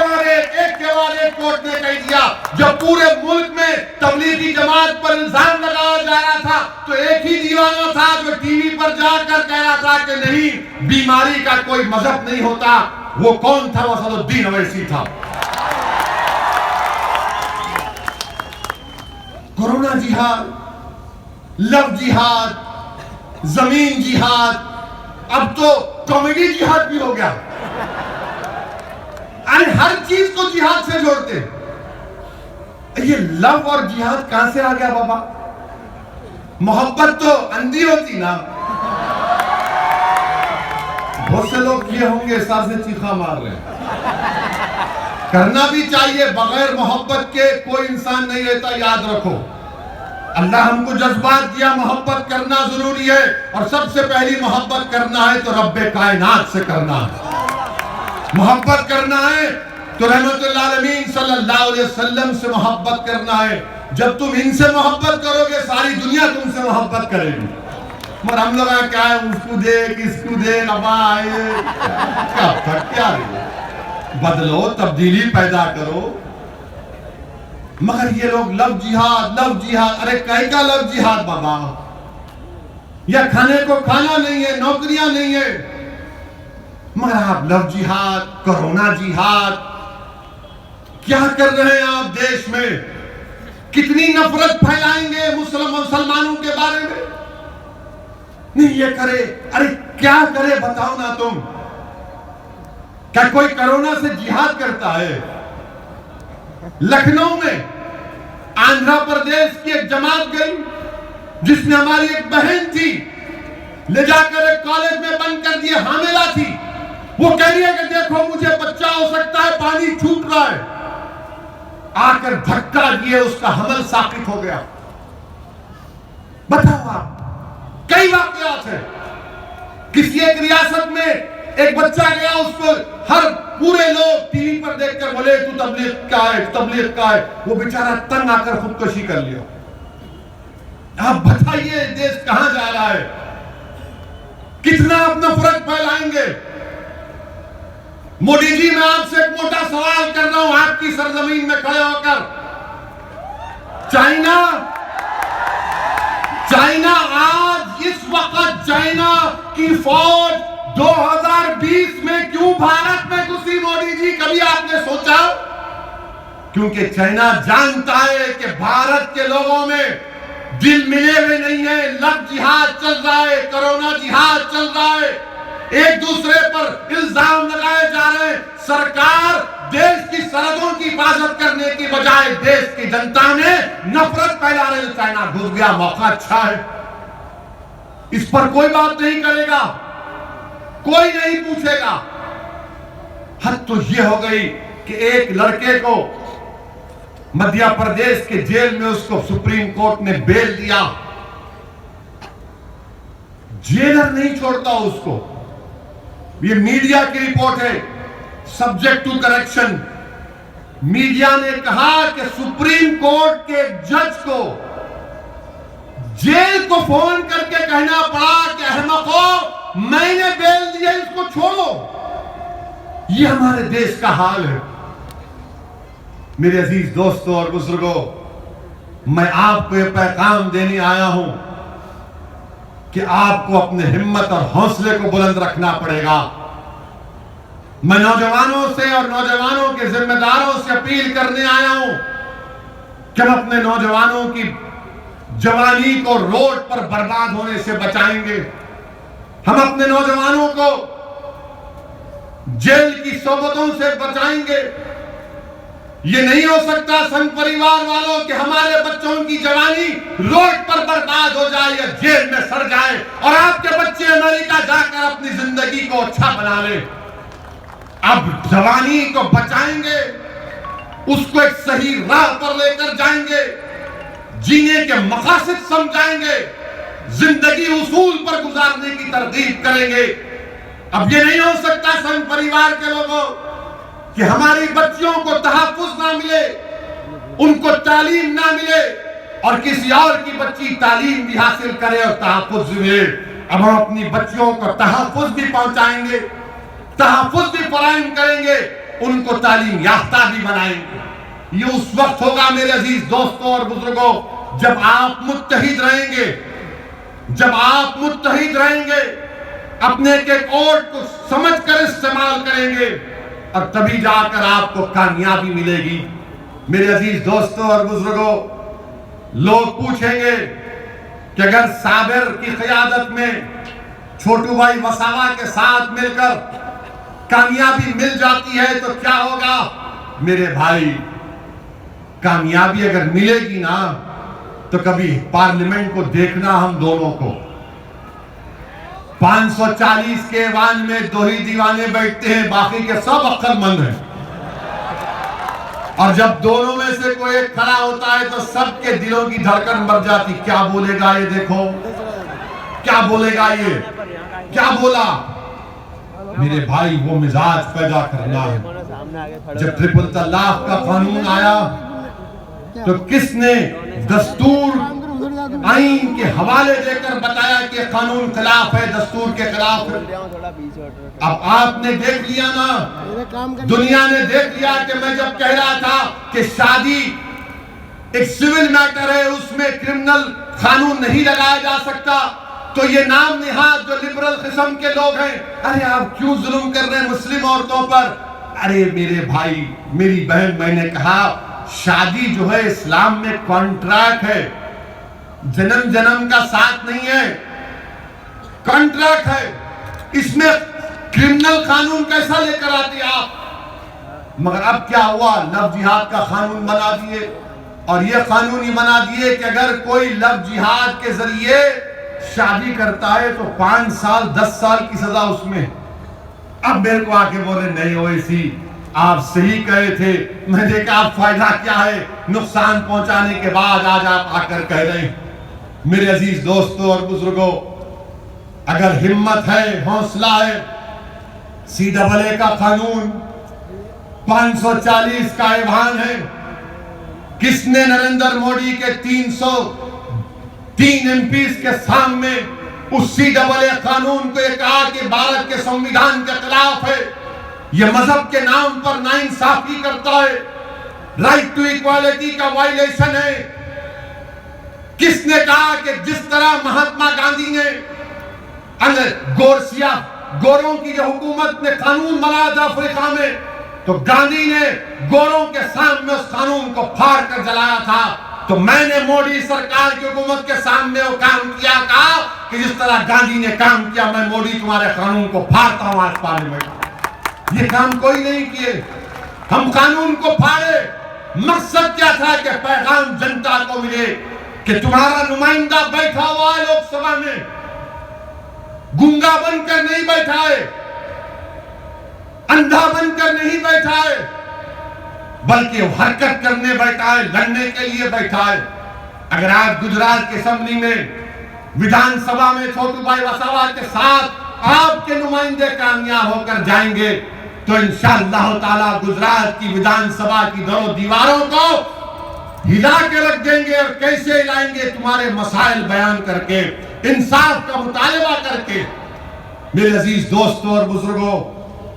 बाद एक कोर्ट ने कह दिया। जब पूरे मुल्क में तबलीगी जमात पर इल्जाम लगाया जा रहा था तो एक ही दीवाना था जो टीवी पर जाकर कह रहा था कि नहीं बीमारी का कोई मजहब नहीं होता। वो कौन था? वो सदुद्दीन अवैसी था। कोरोना जिहाद, लव जिहाद, जमीन जिहाद, अब तो कॉमेडी जिहाद भी हो गया। अरे हर चीज को जिहाद से जोड़ते। ये लव और जिहाद कहां से आ गया बाबा? मोहब्बत तो अंधी होती ना। बहुत से लोग ये होंगे साथ से चीखा मार रहे हैं। करना भी चाहिए, बगैर मोहब्बत के कोई इंसान नहीं रहता, याद रखो। अल्लाह हमको जज्बात दिया, मोहब्बत करना जरूरी है और सबसे पहली मोहब्बत करना है तो रब्बे कायनात से करना है। मोहब्बत करना है तो रहमतुल आलमीन सल्लल्लाहु अलैहि वसल्लम से मोहब्बत करना है। जब तुम इनसे मोहब्बत करोगे सारी दुनिया तुमसे मोहब्बत करेगी। मगर हम लोग क्या है, उसको देख इसको देख, क्या बदलो, तब्दीली पैदा करो। मगर ये लोग लव जिहाद, अरे कहीं का लव जिहाद बाबा? या खाने को खाना नहीं है, नौकरियां नहीं है, मगर आप लव जिहाद, कोरोना जिहाद क्या कर रहे हैं आप देश में? कितनी नफरत फैलाएंगे मुसलमानों के बारे में? नहीं ये करे, अरे क्या करे बताओ ना तुम? क्या कोई कोरोना से जिहाद करता है? लखनऊ में आंध्र प्रदेश की एक जमात गई जिसने हमारी एक बहन थी ले जाकर एक कॉलेज में बंद कर दिए, हामिला थी। वो कह रही है कि देखो मुझे बच्चा हो सकता है, पानी छूट रहा है। आकर धक्का दिए, उसका हमल साबित हो गया। बताओ आप, कई वाकयात है। किसी एक रियासत में एक बच्चा गया, उसको हर पूरे लोग टीवी पर देखकर बोले तू तबलीग का है। वो बेचारा तंग आकर खुदकुशी कर लिया। आप बताइए देश कहां जा रहा है? कितना आप नफरत फैलाएंगे? मोदी जी मैं आपसे एक मोटा सवाल कर रहा हूं आपकी सरजमीन में खड़े होकर। चाइना आज इस वक्त चाइना की फौज 2020 में क्यों भारत में घुसी? मोदी जी कभी आपने सोचा? क्योंकि चाइना जानता है कि भारत के लोगों में दिल मिले हुए नहीं है। लव जिहाद चल रहा है, कोरोना जिहाद चल रहा है, एक दूसरे पर इल्जाम लगाए जा रहे हैं। सरकार देश की सरहदों की हिफाजत करने की बजाय देश की जनता में नफरत फैला रही है। चाइना घुस गया, मौका अच्छा है, इस पर कोई बात नहीं करेगा, कोई नहीं पूछेगा। हद तो यह हो गई कि एक लड़के को मध्य प्रदेश के जेल में उसको सुप्रीम कोर्ट ने बेल दिया। जेलर नहीं छोड़ता उसको। ये मीडिया की रिपोर्ट है, सब्जेक्ट टू करेक्शन। मीडिया ने कहा कि सुप्रीम कोर्ट के जज को जेल को फोन करके कहना पड़ा कि अहमको मैंने बेल दिया, इसको छोड़ो। ये हमारे देश का हाल है। मेरे अजीज दोस्तों और बुजुर्गों, मैं आपको यह पैगाम देने आया हूं कि आपको अपने हिम्मत और हौसले को बुलंद रखना पड़ेगा। मैं नौजवानों से और नौजवानों के जिम्मेदारों से अपील करने आया हूं कि हम अपने नौजवानों की जवानी को रोड पर बर्बाद होने से बचाएंगे। हम अपने नौजवानों को जेल की सोबतों से बचाएंगे। ये नहीं हो सकता संघ परिवार वालों कि हमारे बच्चों की जवानी रोड पर बर्बाद हो जाए या जेल में सड़ जाए और आपके बच्चे अमेरिका जाकर अपनी जिंदगी को अच्छा बना ले। अब जवानी को बचाएंगे, उसको एक सही राह पर लेकर जाएंगे, जीने के मकासद समझाएंगे, जिंदगी उसूल पर गुजारने की तरगीब करेंगे। अब ये नहीं हो सकता संघ परिवार के लोगों कि हमारी बच्चियों को तहफ्फुज ना मिले, उनको तालीम ना मिले और किसी और की बच्ची तालीम भी हासिल करे और तहफ्फुज भी मिले। अब हम अपनी बच्चियों को तहफ्फुज भी पहुंचाएंगे, तहफ्फुज भी फराहम करेंगे, उनको तालीम याफ्ता भी बनाएंगे। ये उस वक्त होगा मेरे अजीज दोस्तों और बुजुर्गों जब आप मुत्तहिद रहेंगे, जब आप मुत्तहिद रहेंगे, अपने के कोड को समझकर इस्तेमाल करेंगे और तभी जाकर आपको कामयाबी मिलेगी। मेरे अजीज दोस्तों और बुजुर्गों, लोग पूछेंगे कि अगर साबिर की क़यादत में छोटू भाई वसावा के साथ मिलकर कामयाबी मिल जाती है तो क्या होगा? मेरे भाई, कामयाबी अगर मिलेगी ना तो कभी पार्लियामेंट को देखना हम दोनों को। 540 के ऐवान में दो ही दीवाने बैठते हैं, बाकी के सब अक्लमंद हैं। और जब दोनों में से कोई एक खड़ा होता है तो सबके दिलों की धड़कन मर जाती। क्या बोलेगा ये, देखो क्या बोलेगा ये, क्या बोला? मेरे भाई, वो मिजाज पैदा करना है। जब ट्रिपल तलाक का कानून आया तो किसने दस्तूर आईन के हवाले देकर बताया कि कानून खिलाफ है, दस्तूर के खिलाफ है। अब आपने देख लिया ना, दुनिया ने देख लिया कि मैं जब कह रहा था कि शादी एक सिविल मैटर है, उसमें क्रिमिनल कानून नहीं लगाया जा सकता, तो ये नाम निहाद जो लिबरल किस्म के लोग हैं, अरे आप क्यों जुल्म कर रहे हैं मुस्लिम औरतों पर? अरे मेरे भाई, मेरी बहन, मैंने कहा शादी जो है इस्लाम में कॉन्ट्रैक्ट है, जन्म जन्म का साथ नहीं है, कॉन्ट्रैक्ट है। इसमें क्रिमिनल कानून कैसा लेकर आते आप? मगर अब क्या हुआ, लव जिहाद का कानून बना दिए और ये कानून ही बना दिए कि अगर कोई लव जिहाद के जरिए शादी करता है तो 5 साल 10 साल की सजा उसमें। अब मेरे को आके बोले नहीं ओवैसी, आप सही कहे थे, मैं देखा आप फायदा क्या है, नुकसान पहुंचाने के बाद आज आप आकर कह रहे हैं। मेरे अजीज दोस्तों और बुजुर्गों, अगर हिम्मत है, हौसला है, CAA का कानून 540 का ऐवान है। किसने नरेंद्र मोदी के 303 MPs के सामने उस CAA कानून को कहा कि भारत के संविधान के खिलाफ है, यह मजहब के नाम पर नाइंसाफी करता है, राइट टू इक्वालिटी का वायलेशन है। किसने कहा कि जिस तरह महात्मा गांधी ने गोरसिया गोरों की जो हुकूमत ने कानून बनाया था अफ्रीका में, तो गांधी ने गोरों के सामने उस कानून को फाड़ कर जलाया था, तो मैंने मोदी सरकार की हुकूमत के सामने वो काम किया, कहा कि जिस तरह गांधी ने काम किया, मैं मोदी तुम्हारे कानून को फाड़ता हूं आज पार्लियामेंट। ये काम कोई नहीं किए, हम कानून को फाड़े। मकसद क्या था कि पैगाम जनता को मिले कि तुम्हारा नुमाइंदा बैठा हुआ है लोकसभा में, गूंगा बनकर नहीं बैठा है, अंधा बनकर नहीं बैठा है, बल्कि हरकत करने बैठा है, लड़ने के लिए बैठा है। अगर आप गुजरात की असेंबली में विधानसभा में छोटू भाई वसावा के साथ आपके नुमाइंदे कामयाब होकर जाएंगे तो इंशाअल्लाह ताला गुजरात की विधानसभा की दरों दीवारों को हिला के रख देंगे। और कैसे हिलाएंगे? तुम्हारे मसाइल बयान करके, इंसाफ का मुतालबा करके। मेरे अजीज दोस्तों और बुजुर्गों,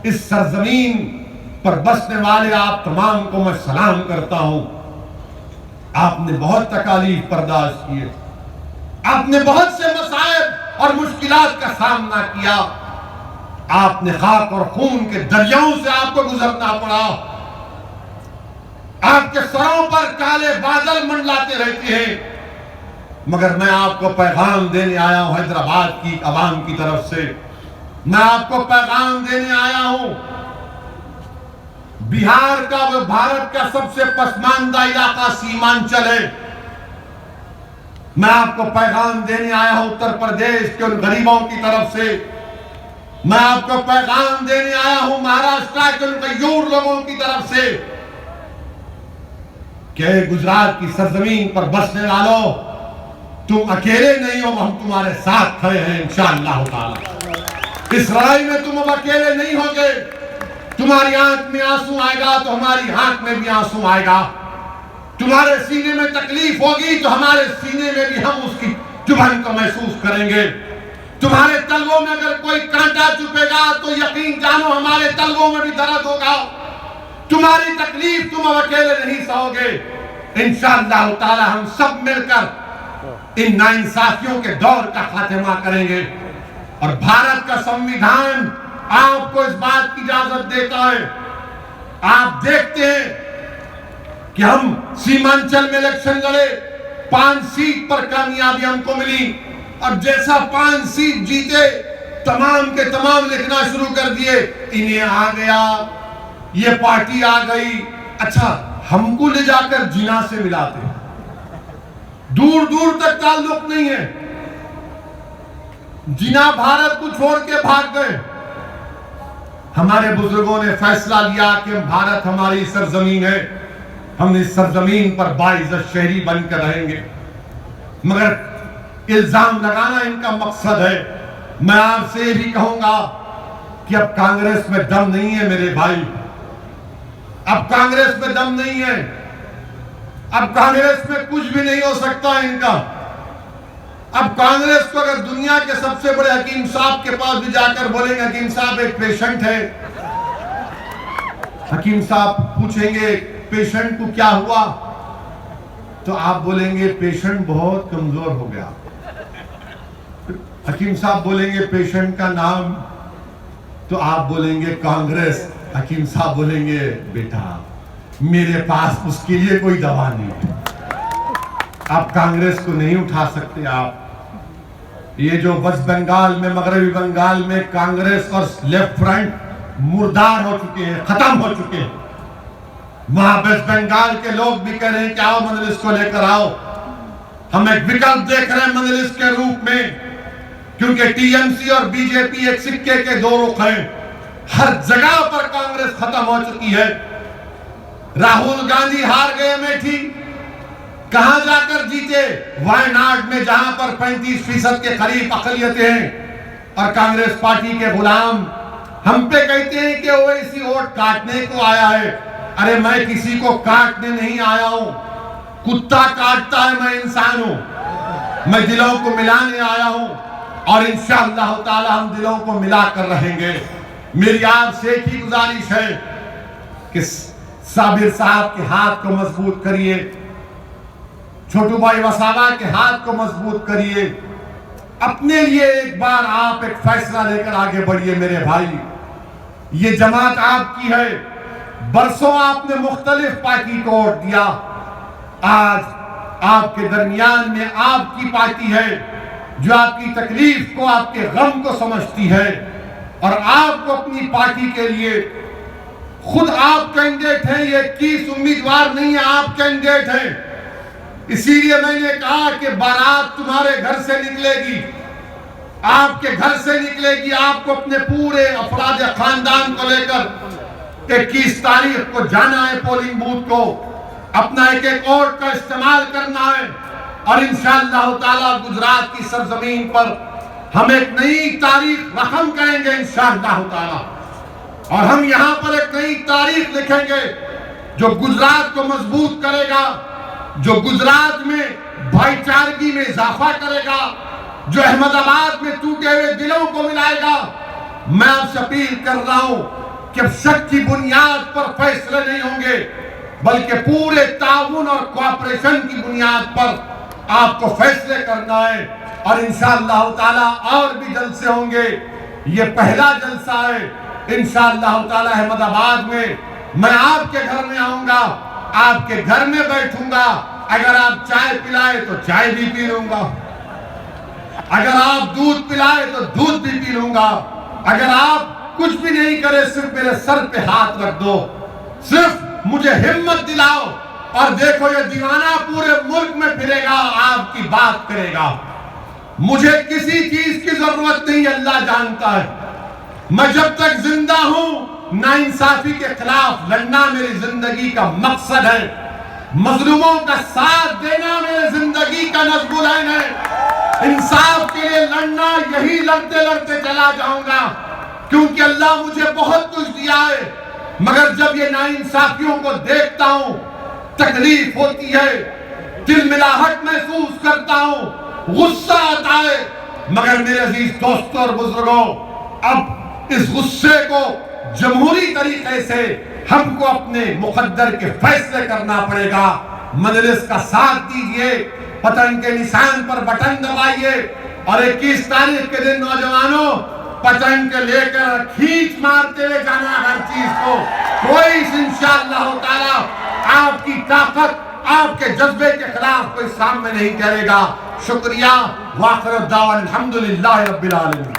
इस सरजमीन पर बसने वाले आप तमाम को मैं सलाम करता हूं। आपने बहुत तकालीफ बर्दाश्त किए, आपने बहुत से मसाइब और मुश्किलात का सामना किया, आपने खाक और खून के दरियाओं से आपको गुजरना पड़ा, आपके सरों पर काले बादल मंडलाते रहते हैं, मगर मैं आपको पैगाम देने आया हूं हैदराबाद की आवाम की तरफ से। मैं आपको पैगाम देने आया हूं, बिहार का व भारत का सबसे पसमानदा इलाका सीमांचल है। मैं आपको पैगाम देने आया हूं उत्तर प्रदेश के उन गरीबों की तरफ से। मैं आपको पैगाम देने आया हूं महाराष्ट्र के उन गयूर लोगों की तरफ से कि गुजरात की सरजमीन पर बसने वालों, तुम अकेले नहीं हो, हम तुम्हारे साथ खड़े हैं इंशाअल्लाह ताला। इस लड़ाई में तुम अब अकेले नहीं होगे। तुम्हारी आंख में आंसू आएगा तो हमारी आंख में भी आंसू आएगा। तुम्हारे सीने में तकलीफ होगी तो हमारे सीने में भी हम उसकी चुभन को महसूस करेंगे। तुम्हारे तलवों में अगर कोई कांटा चुपेगा तो यकीन जानो हमारे तलवों में भी दर्द होगा। तुम्हारी तकलीफ तुम अब अकेले नहीं सहोगे। इंशाअल्लाह ताला हम सब मिलकर इन नाइंसाफियों के दौर का खात्मा करेंगे और भारत का संविधान आपको इस बात की इजाजत देता है। आप देखते हैं कि हम सीमांचल में इलेक्शन लड़े, 5 सीट पर कामयाबी हमको मिली और जैसा 5 सीट जीते तमाम के तमाम लिखना शुरू कर दिए, इन्हें आ गया, ये पार्टी आ गई। अच्छा, हमको ले जाकर जिना से मिलाते, दूर दूर तक ताल्लुक नहीं है। जिना भारत को छोड़ के भाग गए। हमारे बुजुर्गों ने फैसला लिया कि भारत हमारी सरजमीन है, हम इस सरजमीन पर बाइज्जत शहरी बनकर रहेंगे। मगर इल्जाम लगाना इनका मकसद है। मैं आपसे ये भी कहूंगा कि अब कांग्रेस में दम नहीं है मेरे भाई, अब कांग्रेस में दम नहीं है। अब कांग्रेस में कुछ भी नहीं हो सकता इनका। अब कांग्रेस को अगर दुनिया के सबसे बड़े हकीम साहब के पास भी जाकर बोलेंगे हकीम साहब एक पेशेंट है, हकीम साहब पूछेंगे पेशेंट को क्या हुआ, तो आप बोलेंगे पेशेंट बहुत कमजोर हो गया। हकीम साहब बोलेंगे पेशेंट का नाम, तो आप बोलेंगे कांग्रेस। हकीम साहब बोलेंगे बेटा मेरे पास उसके लिए कोई दवा नहीं है। आप कांग्रेस को नहीं उठा सकते। आप ये जो वेस्ट बंगाल में, मगरबी बंगाल में कांग्रेस और लेफ्ट फ्रंट मुर्दार हो चुके हैं, खत्म हो चुके हैं। वहां वेस्ट बंगाल के लोग भी कह रहे हैं कि आओ मजलिस को लेकर आओ। हम एक विकल्प देख रहे हैं मजलिस के रूप में, क्योंकि टीएमसी और बीजेपी एक सिक्के के दो रुख हैं। हर जगह पर कांग्रेस खत्म हो चुकी है। राहुल गांधी हार गए अमेठी, कहां जाकर जीते? वायनाड में, जहां पर 35% के करीब अकलियतें हैं। और कांग्रेस पार्टी के गुलाम हम पे कहते हैं कि ओवैसी वोट काटने को आया है। अरे मैं किसी को काटने नहीं आया हूं, कुत्ता काटता है, मैं इंसान हूं। मैं दिलों को मिलाने आया हूं और इंशाअल्लाह ताला हम दिलों को मिलाकर रहेंगे। मेरी आपसे एक ही गुजारिश है कि साबिर साहब के हाथ को मजबूत करिए, छोटू भाई वसावा के हाथ को मजबूत करिए। अपने लिए एक बार आप एक फैसला लेकर आगे बढ़िए मेरे भाई। ये जमात आपकी है। बरसों आपने मुख्तलिफ पार्टी को वोट दिया, आज आपके दरमियान में आपकी पार्टी है जो आपकी तकलीफ को, आपके गम को समझती है और आपको अपनी पार्टी के लिए खुद आप कैंडिडेट हैं। ये 21 उम्मीदवार नहीं है, आप कैंडिडेट हैं। इसीलिए मैंने कहा कि बारात तुम्हारे घर से निकलेगी, आपके घर से निकलेगी। आपको अपने पूरे अफराद खानदान को लेकर 21 तारीख को जाना है पोलिंग बूथ को, अपना एक एक वोट का इस्तेमाल करना है और इंशाअल्लाह ताला गुजरात की सरजमीन पर हम एक नई तारीख रकम करेंगे इंशाअल्लाह ताला। और हम यहाँ पर एक नई तारीख लिखेंगे जो गुजरात को मजबूत करेगा, जो गुजरात में भाईचारगी में इजाफा करेगा, जो अहमदाबाद में टूटे हुए दिलों को मिलाएगा। मैं आपसे अपील कर रहा हूं कि अब शक की बुनियाद पर फैसले नहीं होंगे, बल्कि पूरे ताउन और कोऑपरेशन की बुनियाद पर आपको फैसले करना है। और इंशाअल्लाह ताला और भी जलसे होंगे, ये पहला जलसा है। इंशाअल्लाह ताला अहमदाबाद में मैं आपके घर में आऊंगा, आपके घर में बैठूंगा अगर आप चाय पिलाए तो चाय भी पी लूंगा, अगर आप दूध पिलाए तो दूध भी पी लूंगा, अगर आप कुछ भी नहीं करे सिर्फ मेरे सर पे हाथ रख दो, सिर्फ मुझे हिम्मत दिलाओ और देखो ये दीवाना पूरे मुल्क में फिरेगा, आपकी बात करेगा। मुझे किसी चीज की जरूरत नहीं, अल्लाह जानता है। मैं जब तक जिंदा हूं नाइंसाफी के खिलाफ लड़ना मेरी जिंदगी का मकसद है, मजलूमों का साथ देना मेरी जिंदगी का नज़्मुल है। इंसाफ के लिए लड़ना, यही लड़ते लड़ते चला जाऊंगा, क्योंकि अल्लाह मुझे बहुत कुछ दिया है। मगर जब ये नाइंसाफियों को देखता हूं तकलीफ होती है, दिलमिलाहट महसूस करता हूं, गुस्सा आता है। मगर मेरे अजीज दोस्तों और बुजुर्गों, अब इस गुस्से को जमहूरी तरीके से हमको अपने मुकद्दर के फैसले करना पड़ेगा। मजलिस का साथ दीजिए, पतंग के निशान पर बटन दबाइए और 21 तारीख के दिन नौजवानों पतंग के लेकर खींच मारते हुए जाना हर चीज को। कोई इंशाअल्लाह ताला आपकी ताकत, आपके जज्बे के खिलाफ कोई सामने नहीं करेगा। शुक्रिया। वाखिर दावा अल्हम्दुलिल्लाहि रब्बिल आलमीन।